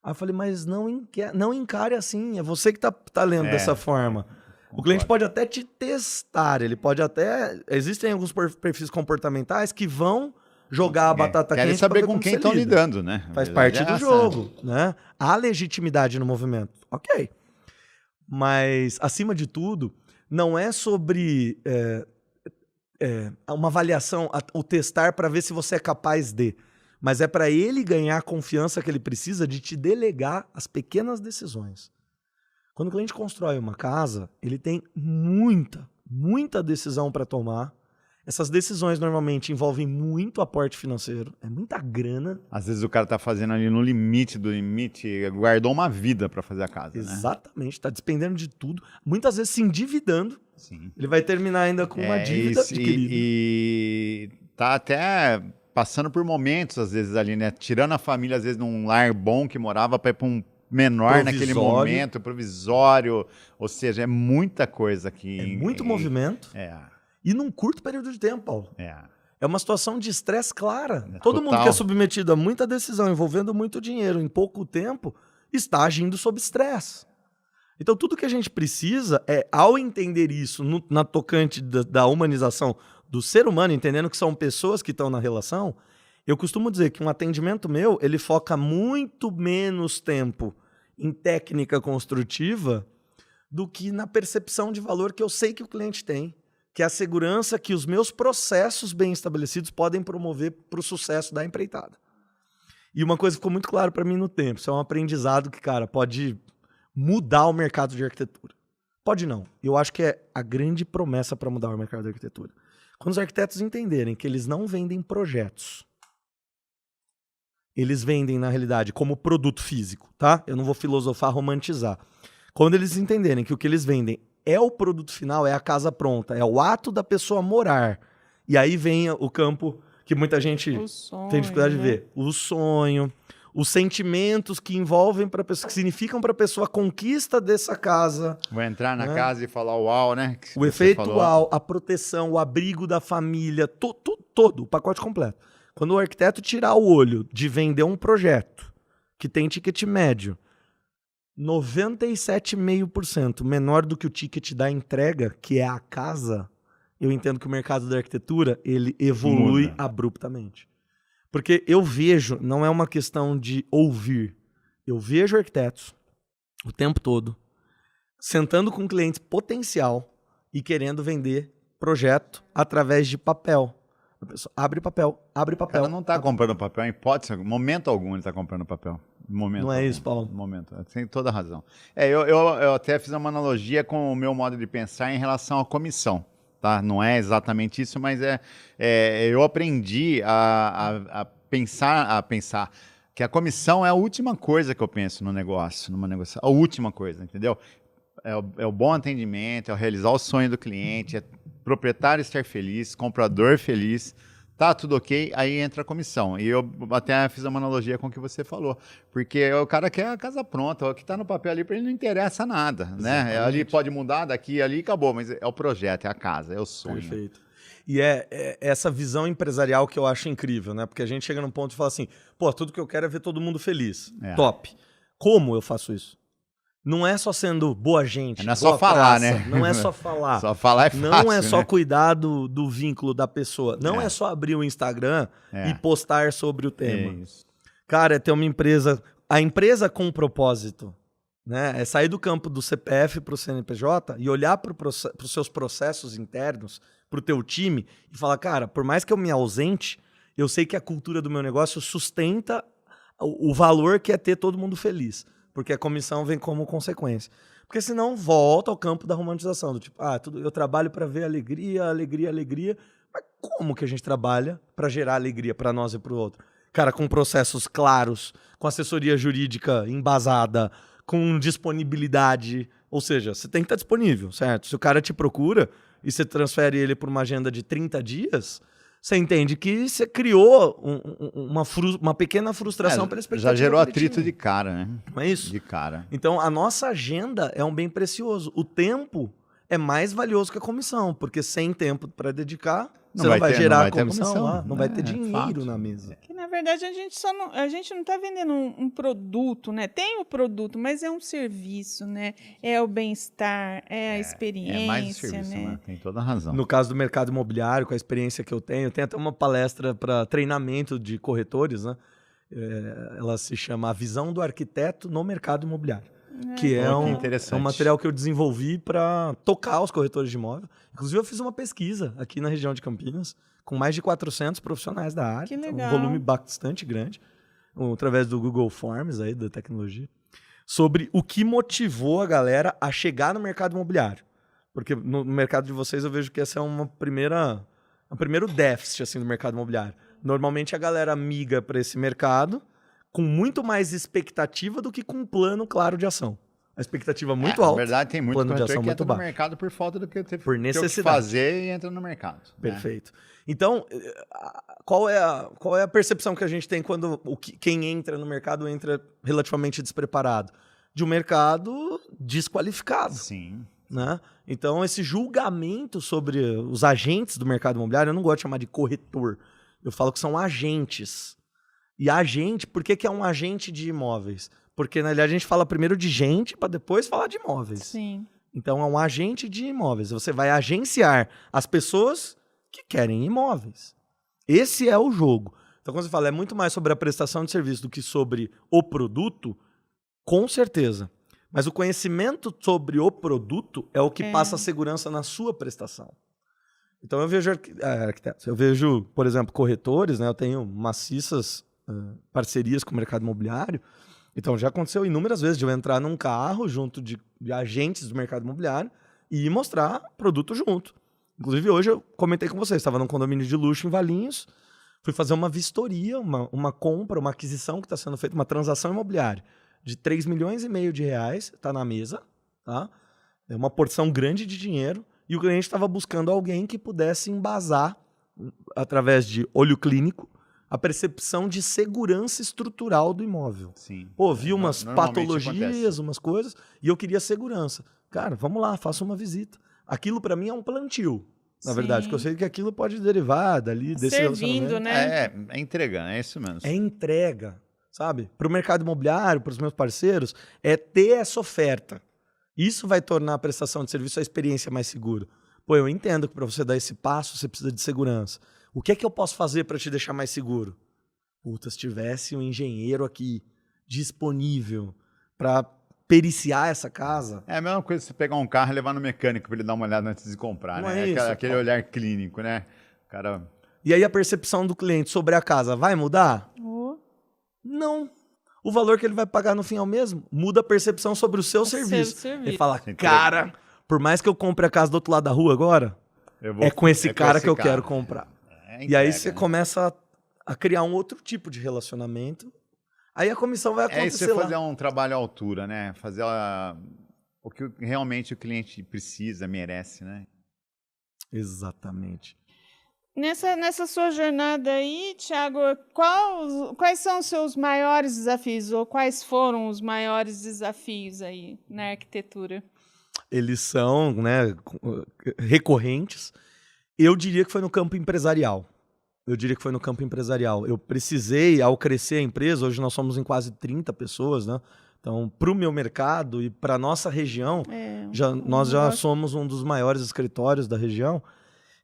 Aí eu falei, mas não encare assim, é você que tá lendo dessa forma. O cliente pode até te testar, ele pode até... Existem alguns perfis comportamentais que vão jogar a batata quente. Querem saber com quem estão lidando, né? Faz parte do jogo, né? Há legitimidade no movimento. Ok. Mas, acima de tudo, não é sobre uma avaliação, o testar para ver se você é capaz de... Mas é para ele ganhar a confiança que ele precisa de te delegar as pequenas decisões. Quando o cliente constrói uma casa, ele tem muita decisão para tomar. Essas decisões normalmente envolvem muito aporte financeiro, é muita grana. Às vezes o cara está fazendo ali no limite do limite, guardou uma vida para fazer a casa. Exatamente, está despendendo de tudo, muitas vezes se endividando. Sim. Ele vai terminar ainda com uma dívida adquirida. E tá até passando por momentos, às vezes, ali, né? Tirando a família, às vezes, num lar bom que morava para ir para um menor naquele momento, provisório, ou seja, é muita coisa aqui. É muito movimento. E num curto período de tempo, Paulo. É uma situação de estresse clara. Todo mundo que é submetido a muita decisão envolvendo muito dinheiro em pouco tempo está agindo sob estresse. Então, tudo que a gente precisa é, ao entender isso na tocante da humanização do ser humano, entendendo que são pessoas que estão na relação, eu costumo dizer que um atendimento meu, ele foca muito menos tempo em técnica construtiva do que na percepção de valor que eu sei que o cliente tem, que é a segurança que os meus processos bem estabelecidos podem promover para o sucesso da empreitada. E uma coisa ficou muito clara para mim no tempo, isso é um aprendizado que, cara, pode mudar o mercado de arquitetura. Pode não. Eu acho que é a grande promessa para mudar o mercado de arquitetura. Quando os arquitetos entenderem que eles não vendem projetos, eles vendem, na realidade, como produto físico, tá? Eu não vou filosofar, romantizar. Quando eles entenderem que o que eles vendem é o produto final, é a casa pronta, é o ato da pessoa morar. E aí vem o campo que muita gente tem dificuldade de ver. O sonho, os sentimentos que envolvem para pessoa, que significam para a pessoa a conquista dessa casa. Vou entrar na casa e falar uau, né? O efeito uau, a proteção, o abrigo da família, todo, o pacote completo. Quando o arquiteto tirar o olho de vender um projeto que tem ticket médio 97,5% menor do que o ticket da entrega, que é a casa, eu entendo que o mercado da arquitetura ele evolui abruptamente. Porque eu vejo, não é uma questão de ouvir, eu vejo arquitetos o tempo todo sentando com clientes potencial e querendo vender projeto através de papel. A pessoa abre papel. O cara não está comprando papel, em hipótese, momento algum ele está comprando papel. Momento não é algum. Isso, Paulo? Momento. Tem toda a razão. Eu até fiz uma analogia com o meu modo de pensar em relação à comissão. tá? Não é exatamente isso, mas eu aprendi a pensar que a comissão é a última coisa que eu penso no negócio, numa negociação, a última coisa, entendeu? É o bom atendimento, é o realizar o sonho do cliente, é proprietário estar feliz, comprador feliz, tá tudo ok, aí entra a comissão. E eu até fiz uma analogia com o que você falou, porque o cara quer a casa pronta, o que está no papel ali para ele não interessa nada, né? Ali pode mudar, daqui e ali acabou, mas é o projeto, é a casa, é o sonho. Perfeito. E é essa visão empresarial que eu acho incrível, né? Porque a gente chega num ponto e fala assim, pô, tudo que eu quero é ver todo mundo feliz. Top. Como eu faço isso? Não é só sendo boa gente, não é só falar, praça, né? Não é só falar. Só falar é fácil, não é só né? cuidar do vínculo da pessoa. Não é só abrir o Instagram e postar sobre o tema. Isso. Cara, é ter uma empresa... A empresa com propósito, né? É sair do campo do CPF para o CNPJ e olhar para os seus processos internos, para o teu time e falar, cara, por mais que eu me ausente, eu sei que a cultura do meu negócio sustenta o valor que é ter todo mundo feliz. Porque a comissão vem como consequência. Porque senão volta ao campo da romantização. Do tipo, eu trabalho para ver alegria, alegria, alegria. Mas como que a gente trabalha para gerar alegria para nós e para o outro? Cara, com processos claros, com assessoria jurídica embasada, com disponibilidade. Ou seja, você tem que estar disponível, certo? Se o cara te procura e você transfere ele para uma agenda de 30 dias... Você entende que você criou uma pequena frustração pela expectativa. Já gerou atrito de cara, né? Não é isso? De cara. Então, a nossa agenda é um bem precioso. O tempo é mais valioso que a comissão, porque sem tempo para dedicar, você não vai gerar a comissão lá, não vai ter dinheiro na mesa. Que, na verdade, a gente não está vendendo um produto, né? Tem o produto, mas é um serviço, né? É o bem-estar, é a experiência, É mais o serviço, né? Tem toda a razão. No caso do mercado imobiliário, com a experiência que eu tenho até uma palestra para treinamento de corretores, né? Ela se chama A Visão do Arquiteto no Mercado Imobiliário. Que é um material que eu desenvolvi para tocar os corretores de imóvel. Inclusive, eu fiz uma pesquisa aqui na região de Campinas, com mais de 400 profissionais da área. Que legal. Um volume bastante grande, através do Google Forms aí, da tecnologia, sobre o que motivou a galera a chegar no mercado imobiliário. Porque no mercado de vocês eu vejo que essa é um primeiro déficit assim, do mercado imobiliário. Normalmente a galera migra para esse mercado com muito mais expectativa do que com um plano claro de ação. A expectativa muito alta. Na verdade, tem muito plano de ação que muito entra no baixo. mercado por falta do que teve Por necessidade. fazer e entra no mercado. Perfeito. Então, qual é a percepção que a gente tem quando quem entra no mercado entra relativamente despreparado? De um mercado desqualificado. Sim. Né? Então, esse julgamento sobre os agentes do mercado imobiliário, eu não gosto de chamar de corretor. Eu falo que são agentes. E agente, por que é um agente de imóveis? Porque, na realidade, a gente fala primeiro de gente para depois falar de imóveis. Sim. Então, é um agente de imóveis. Você vai agenciar as pessoas que querem imóveis. Esse é o jogo. Então, quando você fala é muito mais sobre a prestação de serviço do que sobre o produto, com certeza. Mas o conhecimento sobre o produto é o que passa a segurança na sua prestação. Então, eu vejo arquitetos, eu vejo, por exemplo, corretores, né? Eu tenho maciças parcerias com o mercado imobiliário. Então, já aconteceu inúmeras vezes de eu entrar num carro junto de agentes do mercado imobiliário e mostrar produto junto. Inclusive, hoje eu comentei com vocês, estava num condomínio de luxo em Valinhos, fui fazer uma vistoria, uma compra, uma aquisição que está sendo feita, uma transação imobiliária de 3,5 milhões de reais, está na mesa, tá? É uma porção grande de dinheiro, e o cliente estava buscando alguém que pudesse embasar, através de olho clínico, a percepção de segurança estrutural do imóvel. Sim. Pô, vi umas patologias, acontece. umas coisas, e eu queria segurança. Cara, vamos lá, faça uma visita. Aquilo para mim é um plantio, na verdade, porque eu sei que aquilo pode derivar dali, desse servindo, relacionamento. né? É entrega, é isso mesmo. É entrega, sabe? Para o mercado imobiliário, para os meus parceiros, é ter essa oferta. Isso vai tornar a prestação de serviço, a experiência mais segura. Pô, eu entendo que para você dar esse passo, você precisa de segurança. O que é que eu posso fazer para te deixar mais seguro? Puta, se tivesse um engenheiro aqui disponível para periciar essa casa... É a mesma coisa você pegar um carro e levar no mecânico para ele dar uma olhada antes de comprar, Não né? é isso, aquele olhar clínico, né? Cara... E aí a percepção do cliente sobre a casa vai mudar? Não. O valor que ele vai pagar no fim é o mesmo. Muda a percepção sobre o seu serviço. Ele fala, cara, por mais que eu compre a casa do outro lado da rua agora, é com esse cara que eu quero comprar. E aí você começa a criar um outro tipo de relacionamento. Aí a comissão vai acontecer. É isso, você fazer um trabalho à altura, né? Fazer o que realmente o cliente precisa, merece, né? Exatamente. Nessa sua jornada aí, Thiago, quais são os seus maiores desafios? Ou quais foram os maiores desafios aí na arquitetura? Eles são, né, recorrentes. Eu diria que foi no campo empresarial. Eu precisei, ao crescer a empresa, hoje nós somos em quase 30 pessoas, né? Então, para o meu mercado e para a nossa região, nós já somos um dos maiores escritórios da região.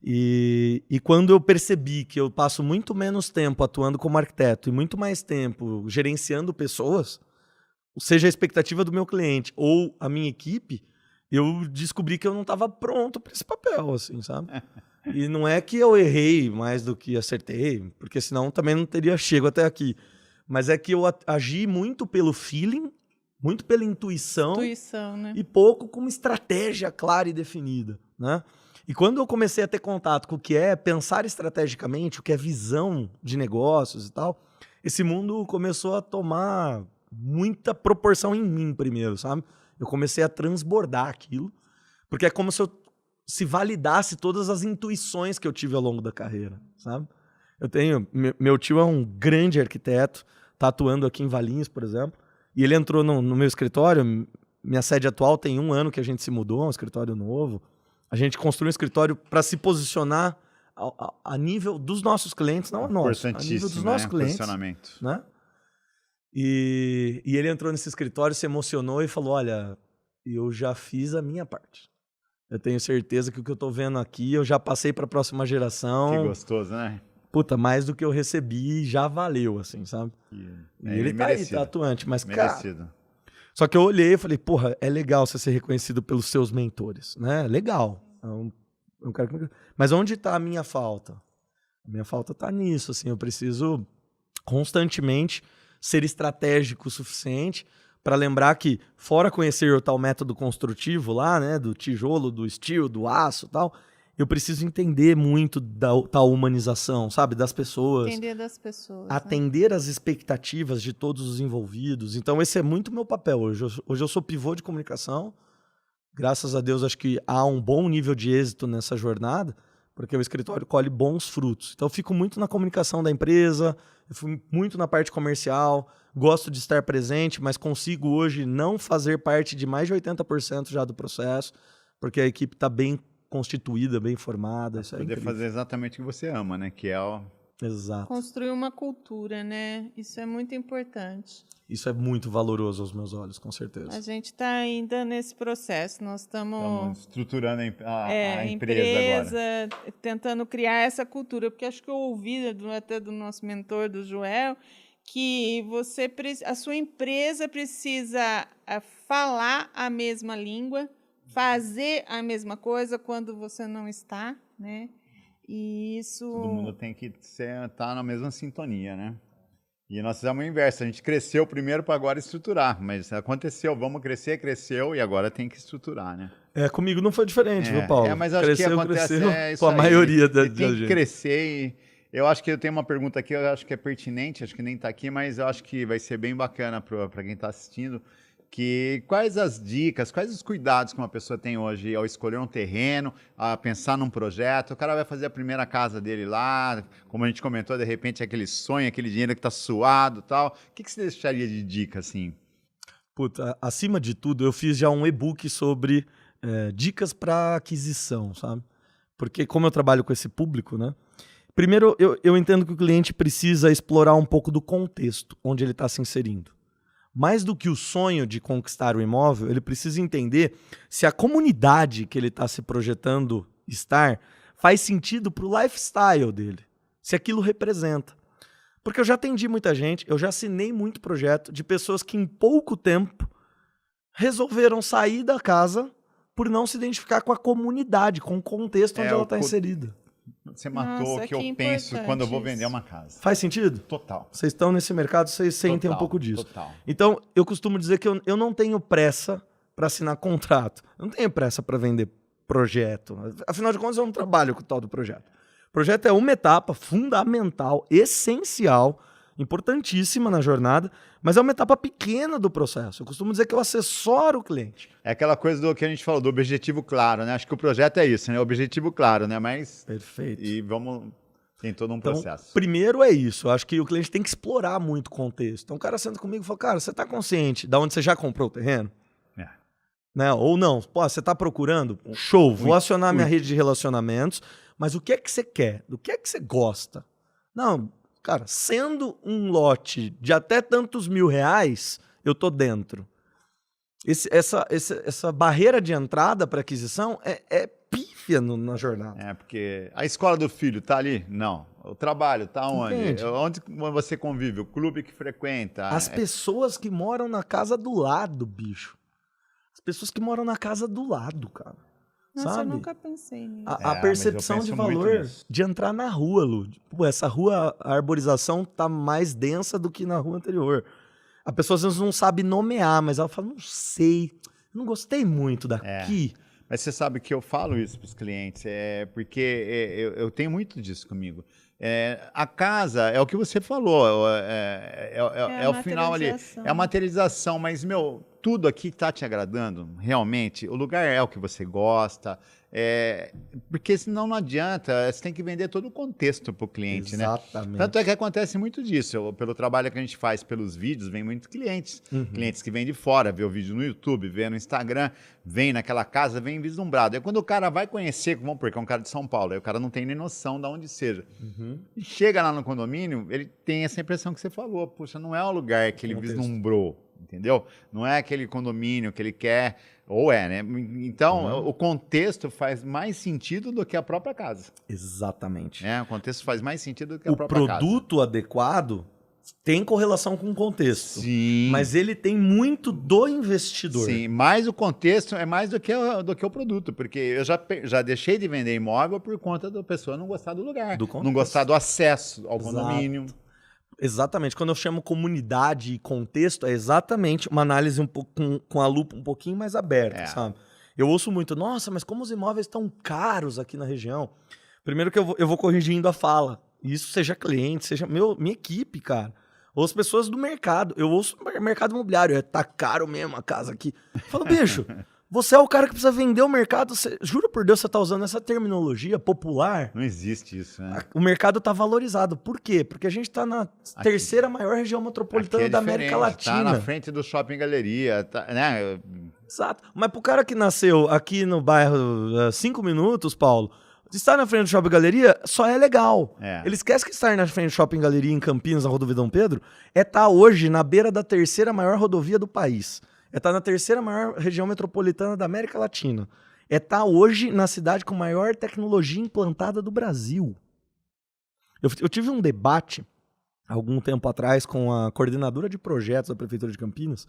E quando eu percebi que eu passo muito menos tempo atuando como arquiteto e muito mais tempo gerenciando pessoas, seja a expectativa do meu cliente ou a minha equipe, eu descobri que eu não estava pronto para esse papel, assim, sabe? E não é que eu errei mais do que acertei, porque senão também não teria chego até aqui. Mas é que eu agi muito pelo feeling, muito pela intuição, né? E pouco com uma estratégia clara e definida, né? E quando eu comecei a ter contato com o que é pensar estrategicamente, o que é visão de negócios e tal, esse mundo começou a tomar muita proporção em mim primeiro, sabe? Eu comecei a transbordar aquilo, porque é como se validasse todas as intuições que eu tive ao longo da carreira, sabe? Meu tio é um grande arquiteto, tá atuando aqui em Valinhos, por exemplo, e ele entrou no meu escritório. Minha sede atual tem 1 ano que a gente se mudou, um escritório novo. A gente construiu um escritório para se posicionar a nível dos nossos clientes, não a nosso, a nível dos nossos clientes. Posicionamento. Né? E ele entrou nesse escritório, se emocionou e falou, olha, eu já fiz a minha parte. Eu tenho certeza que o que eu tô vendo aqui, eu já passei para a próxima geração. Que gostoso, né? Puta, mais do que eu recebi, já valeu, assim, sabe? E ele tá aí, tá atuante, mas, merecido. Cara... Só que eu olhei e falei, porra, é legal você ser reconhecido pelos seus mentores, né? Legal. Mas onde tá a minha falta? A minha falta tá nisso, assim, eu preciso constantemente ser estratégico o suficiente para lembrar que, fora conhecer o tal método construtivo lá, né, do tijolo, do steel, do aço e tal, eu preciso entender muito da tal humanização, sabe, das pessoas. Entender das pessoas. Atender às expectativas de todos os envolvidos. Então, esse é muito meu papel hoje. Hoje eu sou pivô de comunicação. Graças a Deus, acho que há um bom nível de êxito nessa jornada, porque o escritório colhe bons frutos. Então, eu fico muito na comunicação da empresa, eu fico muito na parte comercial, gosto de estar presente, mas consigo hoje não fazer parte de mais de 80% já do processo, porque a equipe está bem constituída, bem formada. Isso poder fazer exatamente o que você ama, né? Que é o... Exato. Construir uma cultura, né? Isso é muito importante. Isso é muito valoroso aos meus olhos, com certeza. A gente está ainda nesse processo. Nós estamos estruturando a empresa agora. Tentando criar essa cultura. Porque acho que eu ouvi até do nosso mentor, do Joel, que a sua empresa precisa falar a mesma língua, fazer a mesma coisa quando você não está, né? E isso... Todo mundo tem que estar na mesma sintonia, né? E nós fizemos o inverso, a gente cresceu primeiro para agora estruturar, mas aconteceu, vamos crescer, cresceu e agora tem que estruturar, né? Comigo não foi diferente, viu, Paulo? Mas acho que acontece com a maioria da gente. Tem que crescer e eu acho que eu tenho uma pergunta aqui, eu acho que é pertinente, acho que nem está aqui, mas eu acho que vai ser bem bacana para quem está assistindo. Quais as dicas, quais os cuidados que uma pessoa tem hoje ao escolher um terreno, a pensar num projeto? O cara vai fazer a primeira casa dele lá, como a gente comentou, de repente é aquele sonho, aquele dinheiro que está suado e tal. O que você deixaria de dica, assim? Puta, acima de tudo, eu fiz já um e-book sobre dicas para aquisição, sabe? Porque como eu trabalho com esse público, né? Primeiro, eu entendo que o cliente precisa explorar um pouco do contexto onde ele está se inserindo. Mais do que o sonho de conquistar o imóvel, ele precisa entender se a comunidade que ele está se projetando estar faz sentido para o lifestyle dele, se aquilo representa. Porque eu já atendi muita gente, eu já assinei muito projeto de pessoas que em pouco tempo resolveram sair da casa por não se identificar com a comunidade, com o contexto onde ela está inserida. Você matou o que eu penso quando eu vou vender uma casa. Faz sentido? Total. Vocês estão nesse mercado, vocês sentem um pouco disso. Total. Então, eu costumo dizer que eu não tenho pressa para assinar contrato. Eu não tenho pressa para vender projeto? Afinal de contas, eu não trabalho com o tal do projeto. O projeto é uma etapa fundamental, essencial, importantíssima na jornada, mas é uma etapa pequena do processo. Eu costumo dizer que eu assessoro o cliente. É aquela coisa do que a gente falou, do objetivo claro, né? Acho que o projeto é isso, né? Objetivo claro, né? Mas... Perfeito. E vamos... Tem todo um Então, processo. primeiro é isso. Eu acho que o cliente tem que explorar muito o contexto. Então, o cara senta comigo e fala, cara, você está consciente de onde você já comprou o terreno? É. Né? Ou não, pô, você está procurando? Show, vou acionar minha rede de relacionamentos, mas o que é que você quer? Do que é que você gosta? Não, cara, sendo um lote de até tantos R$1.000, eu tô dentro. Essa barreira de entrada para aquisição é pífia na jornada. É, porque a escola do filho tá ali? Não. O trabalho tá onde? Entende? Onde você convive? O clube que frequenta? As pessoas que moram na casa do lado, bicho. As pessoas que moram na casa do lado, cara. Nossa, sabe? eu nunca pensei nisso. A percepção de valor de entrar na rua, Lu. Pô, essa rua, a arborização tá mais densa do que na rua anterior. A pessoa às vezes não sabe nomear, mas ela fala, não sei, não gostei muito daqui. Mas você sabe que eu falo isso para os clientes, porque eu tenho muito disso comigo. A casa é o que você falou, é o final ali, é a materialização, mas, meu, tudo aqui está te agradando, realmente, o lugar é o que você gosta, porque senão não adianta, você tem que vender todo o contexto para o cliente, Exatamente. né? Tanto é que acontece muito disso, pelo trabalho que a gente faz pelos vídeos, vem muitos clientes, clientes que vêm de fora, vê o vídeo no YouTube, vê no Instagram, vem naquela casa, vem vislumbrado. É quando o cara vai conhecer, vamos porque é um cara de São Paulo, aí o cara não tem nem noção de onde seja. E chega lá no condomínio, ele tem essa impressão que você falou, puxa, não é o lugar que ele vislumbrou, entendeu? Não é aquele condomínio que ele quer, ou né? Então, o contexto faz mais sentido do que a própria casa. Exatamente. O contexto faz mais sentido do que a própria casa. O produto adequado tem correlação com o contexto. Sim. Mas ele tem muito do investidor. Sim, mas o contexto é mais do que o produto, porque eu já deixei de vender imóvel por conta da pessoa não gostar do lugar, não gostar do acesso ao condomínio. Exatamente. Quando eu chamo comunidade e contexto, é exatamente uma análise um pouco com a lupa um pouquinho mais aberta, sabe? Eu ouço muito, nossa, mas como os imóveis estão caros aqui na região? Primeiro que eu vou corrigindo a fala. Isso seja cliente, seja minha equipe, cara. Ou as pessoas do mercado. Eu ouço mercado imobiliário, tá caro mesmo a casa aqui. Eu falo, bicho, você é o cara que precisa vender o mercado. Juro por Deus, você tá usando essa terminologia popular. Não existe isso, né? O mercado tá valorizado. Por quê? Porque a gente tá na terceira maior região metropolitana da América Latina. Tá na frente do Shopping Galeria, né? Exato. Mas pro cara que nasceu aqui no bairro 5 minutos, Paulo, estar na frente do Shopping Galeria só é legal. Ele esquece que estar na frente do Shopping Galeria em Campinas, na Rodovia Dom Pedro, estar hoje na beira da terceira maior rodovia do país. Estar na terceira maior região metropolitana da América Latina. Estar hoje na cidade com maior tecnologia implantada do Brasil. Eu tive um debate, algum tempo atrás, com a coordenadora de projetos da Prefeitura de Campinas,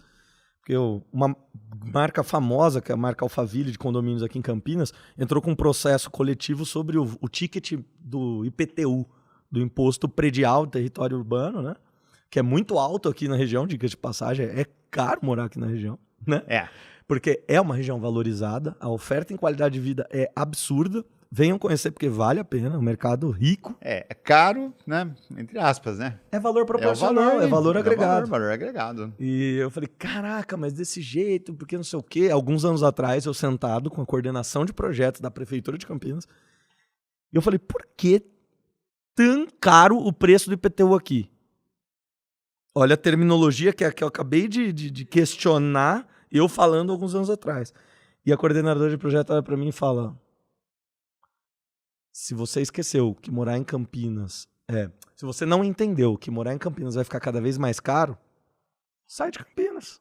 porque uma marca famosa, que é a marca Alphaville de condomínios aqui em Campinas, entrou com um processo coletivo sobre o ticket do IPTU, do Imposto Predial do Território Urbano, né? Que é muito alto aqui na região, diga de passagem, é caro morar aqui na região, né? Porque é uma região valorizada, a oferta em qualidade de vida é absurda, venham conhecer porque vale a pena, é um mercado rico. É caro, né? Entre aspas, né? É valor proporcional, é valor agregado. Valor agregado. E eu falei, caraca, mas desse jeito, porque não sei o quê. Alguns anos atrás, eu sentado com a coordenação de projetos da Prefeitura de Campinas, e eu falei, por que tão caro o preço do IPTU aqui? Olha a terminologia que eu acabei de questionar, eu falando alguns anos atrás. E a coordenadora de projeto olha para mim e fala, se você esqueceu que morar em Campinas... se você não entendeu que morar em Campinas vai ficar cada vez mais caro, sai de Campinas.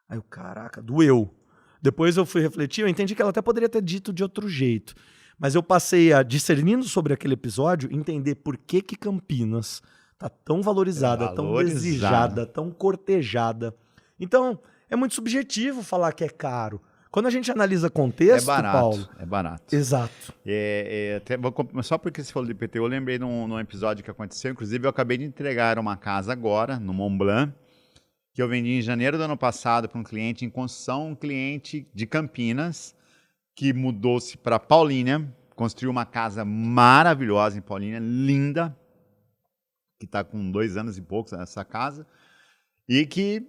Aí eu, caraca, doeu. Depois eu fui refletir, eu entendi que ela até poderia ter dito de outro jeito. Mas eu passei a, discernindo sobre aquele episódio, entender por que Campinas tá tão valorizada, tão desejada, tão cortejada. Então, é muito subjetivo falar que é caro. Quando a gente analisa contexto, Paulo... É barato. Exato. Só porque você falou de IPTU, eu lembrei num episódio que aconteceu. Inclusive, eu acabei de entregar uma casa agora, no Mont Blanc, que eu vendi em janeiro do ano passado para um cliente em construção, um cliente de Campinas, que mudou-se para Paulínia, construiu uma casa maravilhosa em Paulínia, linda, que está com 2 anos e poucos nessa casa, e que,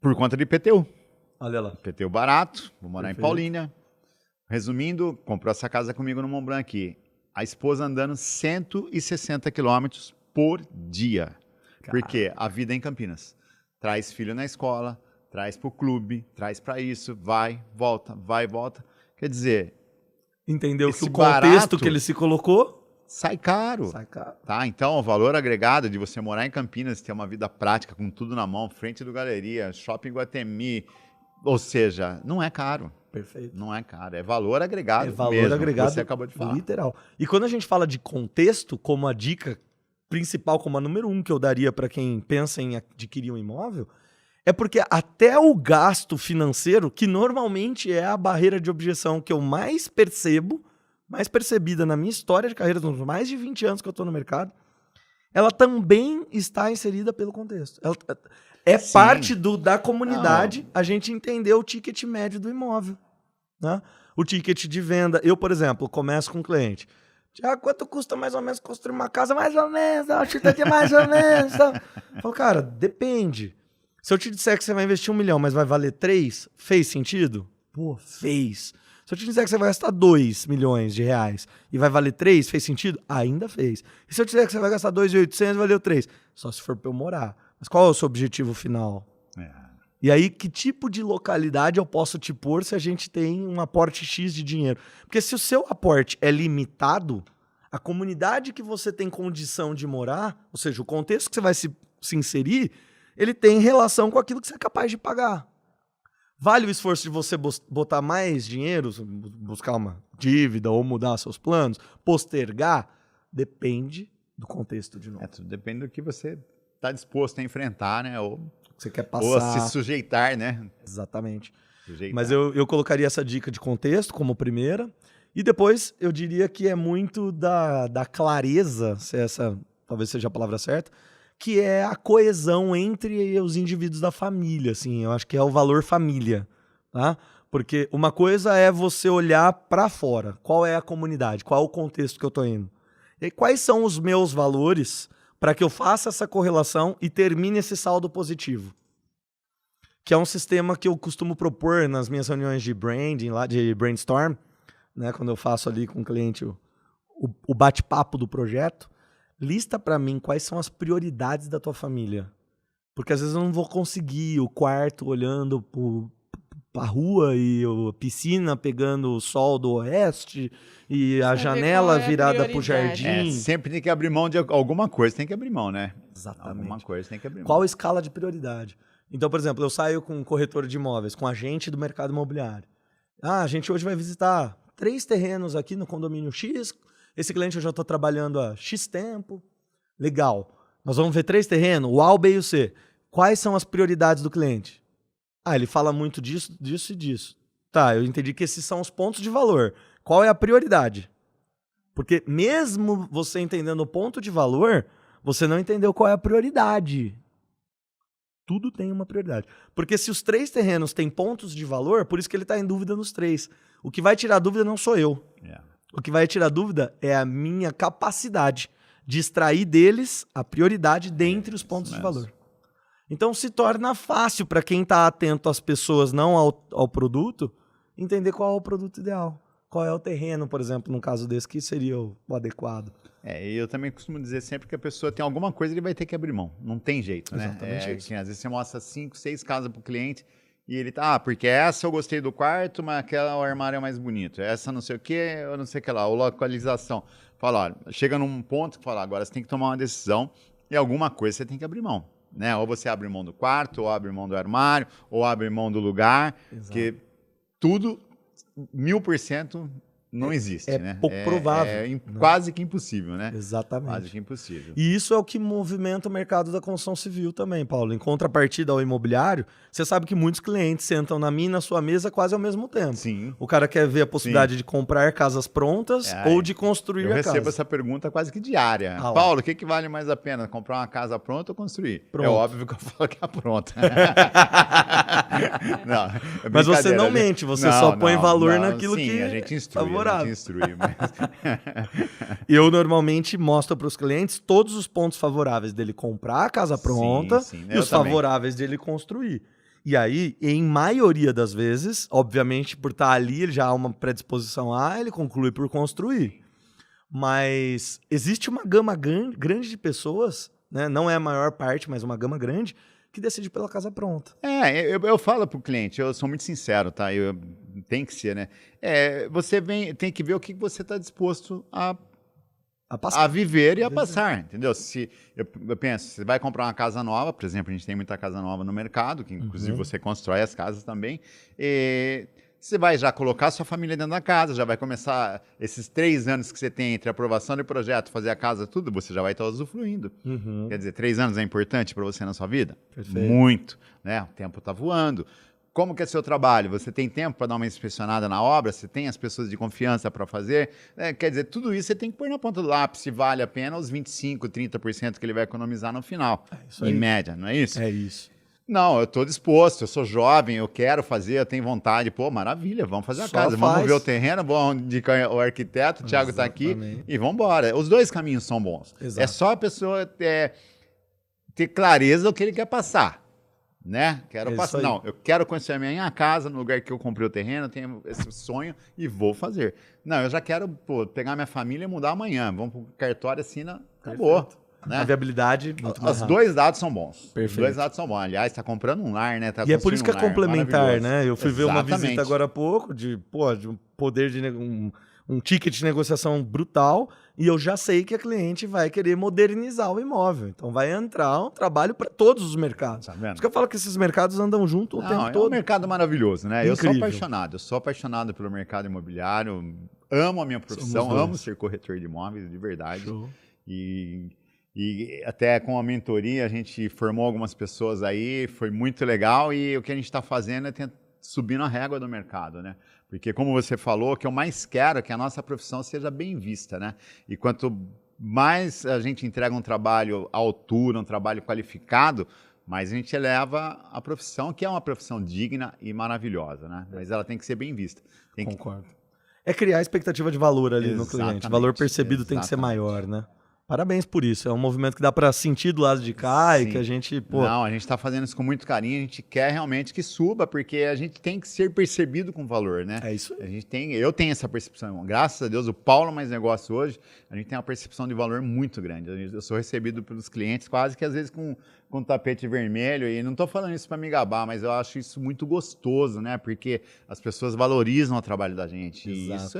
por conta de IPTU. Olha lá. IPTU barato, vou morar Perfeito. em Paulínia. Resumindo, comprou essa casa comigo no Mont Blanc aqui. A esposa andando 160 quilômetros por dia. Porque a vida é em Campinas. Traz filho na escola, traz para o clube, traz para isso, vai, volta. Quer dizer, Entendeu que esse o contexto barato que ele se colocou sai caro. sai caro. Tá? Então, o valor agregado de você morar em Campinas, ter uma vida prática, com tudo na mão, frente do Galeria, Shopping Guatemi, ou seja, não é caro. Perfeito. Não é caro, é valor agregado É valor mesmo, agregado, que você acabou de falar. literal. E quando a gente fala de contexto, como a dica principal, como a número 1 que eu daria para quem pensa em adquirir um imóvel, é porque até o gasto financeiro, que normalmente é a barreira de objeção que eu mais percebo, mais percebida na minha história de carreira, nos mais de 20 anos que eu estou no mercado, ela também está inserida pelo contexto. Ela é Sim. parte da comunidade a gente entender o ticket médio do imóvel. Né? O ticket de venda. Eu, por exemplo, começo com um cliente. Tiago, quanto custa mais ou menos construir uma casa? Mais ou menos, uma chuta mais ou menos. Eu falo, cara, depende. Se eu te disser que você vai investir 1 milhão, mas vai valer 3, fez sentido? Pô, fez. Se eu te disser que você vai gastar 2 milhões de reais e vai valer 3, fez sentido? Ainda fez. E se eu te disser que você vai gastar 2.800 e valeu 3? Só se for para eu morar. Mas qual é o seu objetivo final? E aí, que tipo de localidade eu posso te pôr se a gente tem um aporte X de dinheiro? Porque se o seu aporte é limitado, a comunidade que você tem condição de morar, ou seja, o contexto que você vai se inserir, ele tem relação com aquilo que você é capaz de pagar. Vale o esforço de você botar mais dinheiro, buscar uma dívida ou mudar seus planos, postergar? Depende do contexto de novo. Tudo depende do que você está disposto a enfrentar, né? Ou Você quer passar... Ou a se sujeitar, né? Exatamente. Sujeitar. Mas eu colocaria essa dica de contexto como primeira. E depois eu diria que é muito da clareza, se essa talvez seja a palavra certa, que é a coesão entre os indivíduos da família. Assim, eu acho que é o valor família. Tá? Porque uma coisa é você olhar para fora. Qual é a comunidade? Qual é o contexto que eu estou indo? E quais são os meus valores para que eu faça essa correlação e termine esse saldo positivo? Que é um sistema que eu costumo propor nas minhas reuniões de branding, lá de brainstorm, né, quando eu faço ali com o cliente o bate-papo do projeto. Lista para mim quais são as prioridades da tua família. Porque às vezes eu não vou conseguir o quarto olhando para a rua e a piscina pegando o sol do oeste e a janela virada para o jardim. Sempre tem que abrir mão de alguma coisa, tem que abrir mão, né? Exatamente. Alguma coisa tem que abrir mão. Qual a escala de prioridade? Então, por exemplo, eu saio com um corretor de imóveis, com um agente do mercado imobiliário. A gente hoje vai visitar 3 terrenos aqui no condomínio X. Esse cliente eu já estou trabalhando há X tempo. Legal. Nós vamos ver 3 terrenos, o A, o B e o C. Quais são as prioridades do cliente? Ele fala muito disso, disso e disso. Tá, eu entendi que esses são os pontos de valor. Qual é a prioridade? Porque mesmo você entendendo o ponto de valor, você não entendeu qual é a prioridade. Tudo tem uma prioridade. Porque se os 3 terrenos têm pontos de valor, por isso que ele está em dúvida nos 3. O que vai tirar dúvida não sou eu. O que vai tirar dúvida é a minha capacidade de extrair deles a prioridade dentre os pontos de valor. Então se torna fácil para quem está atento às pessoas, não ao produto, entender qual é o produto ideal. Qual é o terreno, por exemplo, num caso desse, que seria o adequado. Eu também costumo dizer sempre que a pessoa tem alguma coisa, ele vai ter que abrir mão. Não tem jeito, né? Exatamente isso. Que, às vezes você mostra 5, 6 casas para o cliente e ele tá, porque essa eu gostei do quarto, mas aquela o armário é mais bonito. Essa não sei o que, eu não sei o que lá, ou localização. Fala, olha, chega num ponto que fala, agora você tem que tomar uma decisão e alguma coisa você tem que abrir mão. Né? Ou você abre mão do quarto, ou abre mão do armário, ou abre mão do lugar. Exato. Porque tudo, 1000%, não existe, né? pouco provável. É quase que impossível, né? Exatamente. Quase que impossível. E isso é o que movimenta o mercado da construção civil também, Paulo. Em contrapartida ao imobiliário, você sabe que muitos clientes sentam na minha e na sua mesa quase ao mesmo tempo. Sim. O cara quer ver a possibilidade de comprar casas prontas ou de construir a casa. Eu recebo essa pergunta quase que diária. Paulo, o que vale mais a pena? Comprar uma casa pronta ou construir? Pronto. É óbvio que eu falo que é a pronta. Não, mas você não mente, você só põe valor naquilo que a gente instrui, favorável. A gente instrui, mas... Eu normalmente mostro para os clientes todos os pontos favoráveis dele comprar a casa pronta e os favoráveis dele construir. E aí, em maioria das vezes, obviamente, por estar ali, ele já há uma predisposição ele conclui por construir. Mas existe uma gama grande de pessoas, né? Não é a maior parte, mas uma gama grande, que decide pela casa pronta. Eu falo pro cliente, eu sou muito sincero, tá? Tem que ser, né? Você tem que ver o que você está disposto a viver e a passar, entendeu? Se eu penso, você vai comprar uma casa nova, por exemplo, a gente tem muita casa nova no mercado, que inclusive você constrói as casas também, você vai já colocar sua família dentro da casa, já vai começar esses 3 anos que você tem entre aprovação de projeto, fazer a casa, tudo, você já vai estar usufruindo. Quer dizer, 3 anos é importante para você na sua vida? Perfeito. Muito, né? O tempo está voando. Como que é seu trabalho? Você tem tempo para dar uma inspecionada na obra? Você tem as pessoas de confiança para fazer? Quer dizer, tudo isso você tem que pôr na ponta do lápis se vale a pena os 25%, 30% que ele vai economizar no final, em média, não é isso? É isso. Não, eu estou disposto, eu sou jovem, eu quero fazer, eu tenho vontade. Pô, maravilha, vamos fazer a casa, vamos ver o terreno, vamos indicar o arquiteto, o Thiago está aqui e vamos embora. Os 2 caminhos são bons. Exato. É só a pessoa ter clareza do que ele quer passar. Né? Não, eu quero construir a minha casa no lugar que eu comprei o terreno, eu tenho esse sonho e vou fazer. Não, eu já quero pegar minha família e mudar amanhã. Vamos para o cartório, assina, acabou. Né? A viabilidade muito mais Os 2 lados são bons. Perfeito. Os 2 lados são bons. Aliás, está comprando um lar, né? E é por isso que é complementar, né? Eu fui ver uma visita agora há pouco de um poder de um ticket de negociação brutal e eu já sei que a cliente vai querer modernizar o imóvel. Então vai entrar um trabalho para todos os mercados. Tá vendo? Por isso que eu falo que esses mercados andam junto o tempo todo. É um mercado maravilhoso, né? Incrível. Eu sou apaixonado pelo mercado imobiliário, amo a minha profissão, amo ser corretor de imóveis, de verdade. Show. E até com a mentoria a gente formou algumas pessoas aí, foi muito legal e o que a gente está fazendo é subir na régua do mercado, né? Porque como você falou, o que eu mais quero é que a nossa profissão seja bem vista, né? E quanto mais a gente entrega um trabalho à altura, um trabalho qualificado, mais a gente eleva a profissão, que é uma profissão digna e maravilhosa, né? Mas ela tem que ser bem vista. Concordo. É criar expectativa de valor ali no cliente. O valor percebido tem que ser maior, né? Parabéns por isso. É um movimento que dá para sentir do lado de cá e que a gente... Não, a gente está fazendo isso com muito carinho. A gente quer realmente que suba, porque a gente tem que ser percebido com valor, né? É isso aí. Eu tenho essa percepção. Graças a Deus, o Paulo Mais Negócio hoje, a gente tem uma percepção de valor muito grande. Eu sou recebido pelos clientes quase que às vezes com tapete vermelho. E não estou falando isso para me gabar, mas eu acho isso muito gostoso, né? Porque as pessoas valorizam o trabalho da gente. Exato. E isso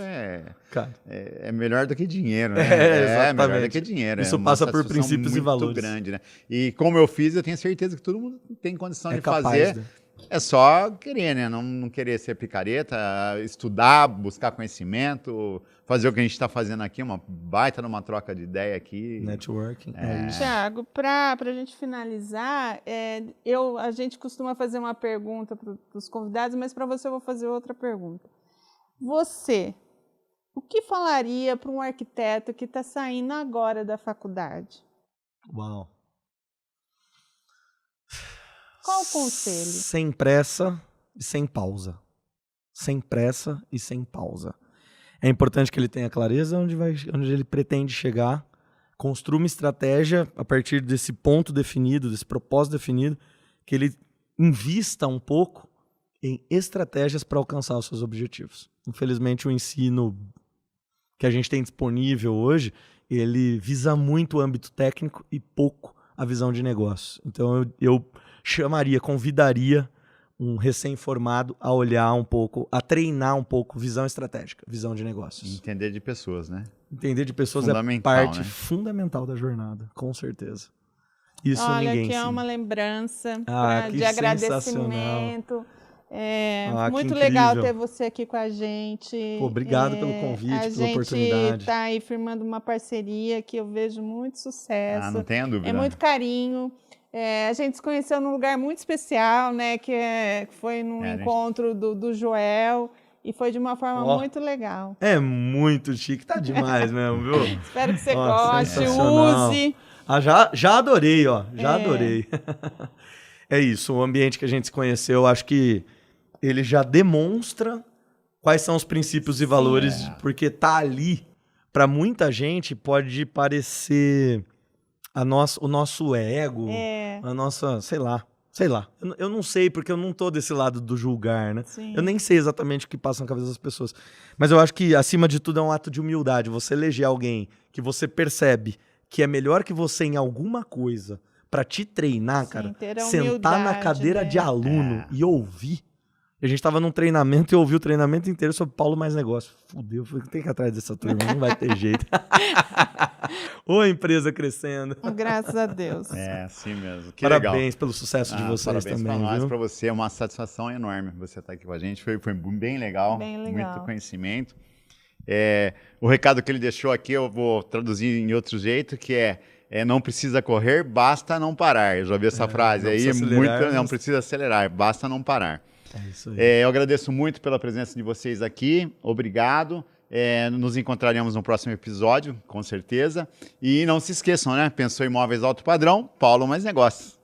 é melhor do que dinheiro, né? Exatamente. Melhor do que dinheiro. Isso passa por princípios e valores. Muito grande, né? E como eu fiz, eu tenho certeza que todo mundo tem condição de fazer. Né? É só querer, né? Não querer ser picareta, estudar, buscar conhecimento, fazer o que a gente está fazendo aqui, uma baita numa troca de ideia aqui. Networking. Thiago, para a gente finalizar, a gente costuma fazer uma pergunta para os convidados, mas para você eu vou fazer outra pergunta. Você, o que falaria para um arquiteto que está saindo agora da faculdade? Uau! Qual o conselho? Sem pressa e sem pausa. Sem pressa e sem pausa. É importante que ele tenha clareza onde ele pretende chegar, construa uma estratégia a partir desse ponto definido, desse propósito definido, que ele invista um pouco em estratégias para alcançar os seus objetivos. Infelizmente, o ensino que a gente tem disponível hoje, ele visa muito o âmbito técnico e pouco a visão de negócio. Então, eu convidaria um recém-formado a olhar um pouco, a treinar um pouco visão estratégica, visão de negócios. Entender de pessoas, né? Entender de pessoas é parte fundamental da jornada, com certeza. Isso Olha, ninguém que ensina. é uma lembrança de que agradecimento. Muito legal ter você aqui com a gente. Pô, obrigado pelo convite, pela oportunidade. A gente está aí firmando uma parceria que eu vejo muito sucesso. Não tenha dúvida. É muito carinho. A gente se conheceu num lugar muito especial, né? Que foi num encontro do Joel. E foi de uma forma muito legal. É muito chique, tá demais mesmo, viu? Espero que você goste, use. Já adorei, ó. Já adorei. É isso, o ambiente que a gente se conheceu, eu acho que ele já demonstra quais são os princípios e valores, porque tá ali, para muita gente, pode parecer o nosso ego, a nossa, sei lá. Eu não sei, porque eu não tô desse lado do julgar, né? Sim. Eu nem sei exatamente o que passa na cabeça das pessoas. Mas eu acho que, acima de tudo, é um ato de humildade. Você eleger alguém que você percebe que é melhor que você em alguma coisa pra te treinar, cara. Sentar na cadeira de aluno e ouvir. A gente tava num treinamento e eu ouvi o treinamento inteiro sobre Paulo Mais Negócio. Fudeu, tem que ir atrás dessa turma, não vai ter jeito. Ô, empresa crescendo. Graças a Deus. Assim mesmo. Que parabéns legal. pelo sucesso de vocês parabéns também. Parabéns viu? para você, é uma satisfação enorme você estar aqui com a gente. Foi bem legal, muito conhecimento. O recado que ele deixou aqui eu vou traduzir em outro jeito, que não precisa correr, basta não parar. Eu já vi essa frase aí, não precisa acelerar, basta não parar. É isso aí. Eu agradeço muito pela presença de vocês aqui, obrigado. Nos encontraremos no próximo episódio, com certeza. E não se esqueçam, né? Pensou em imóveis alto padrão, Paulo Mais Negócios.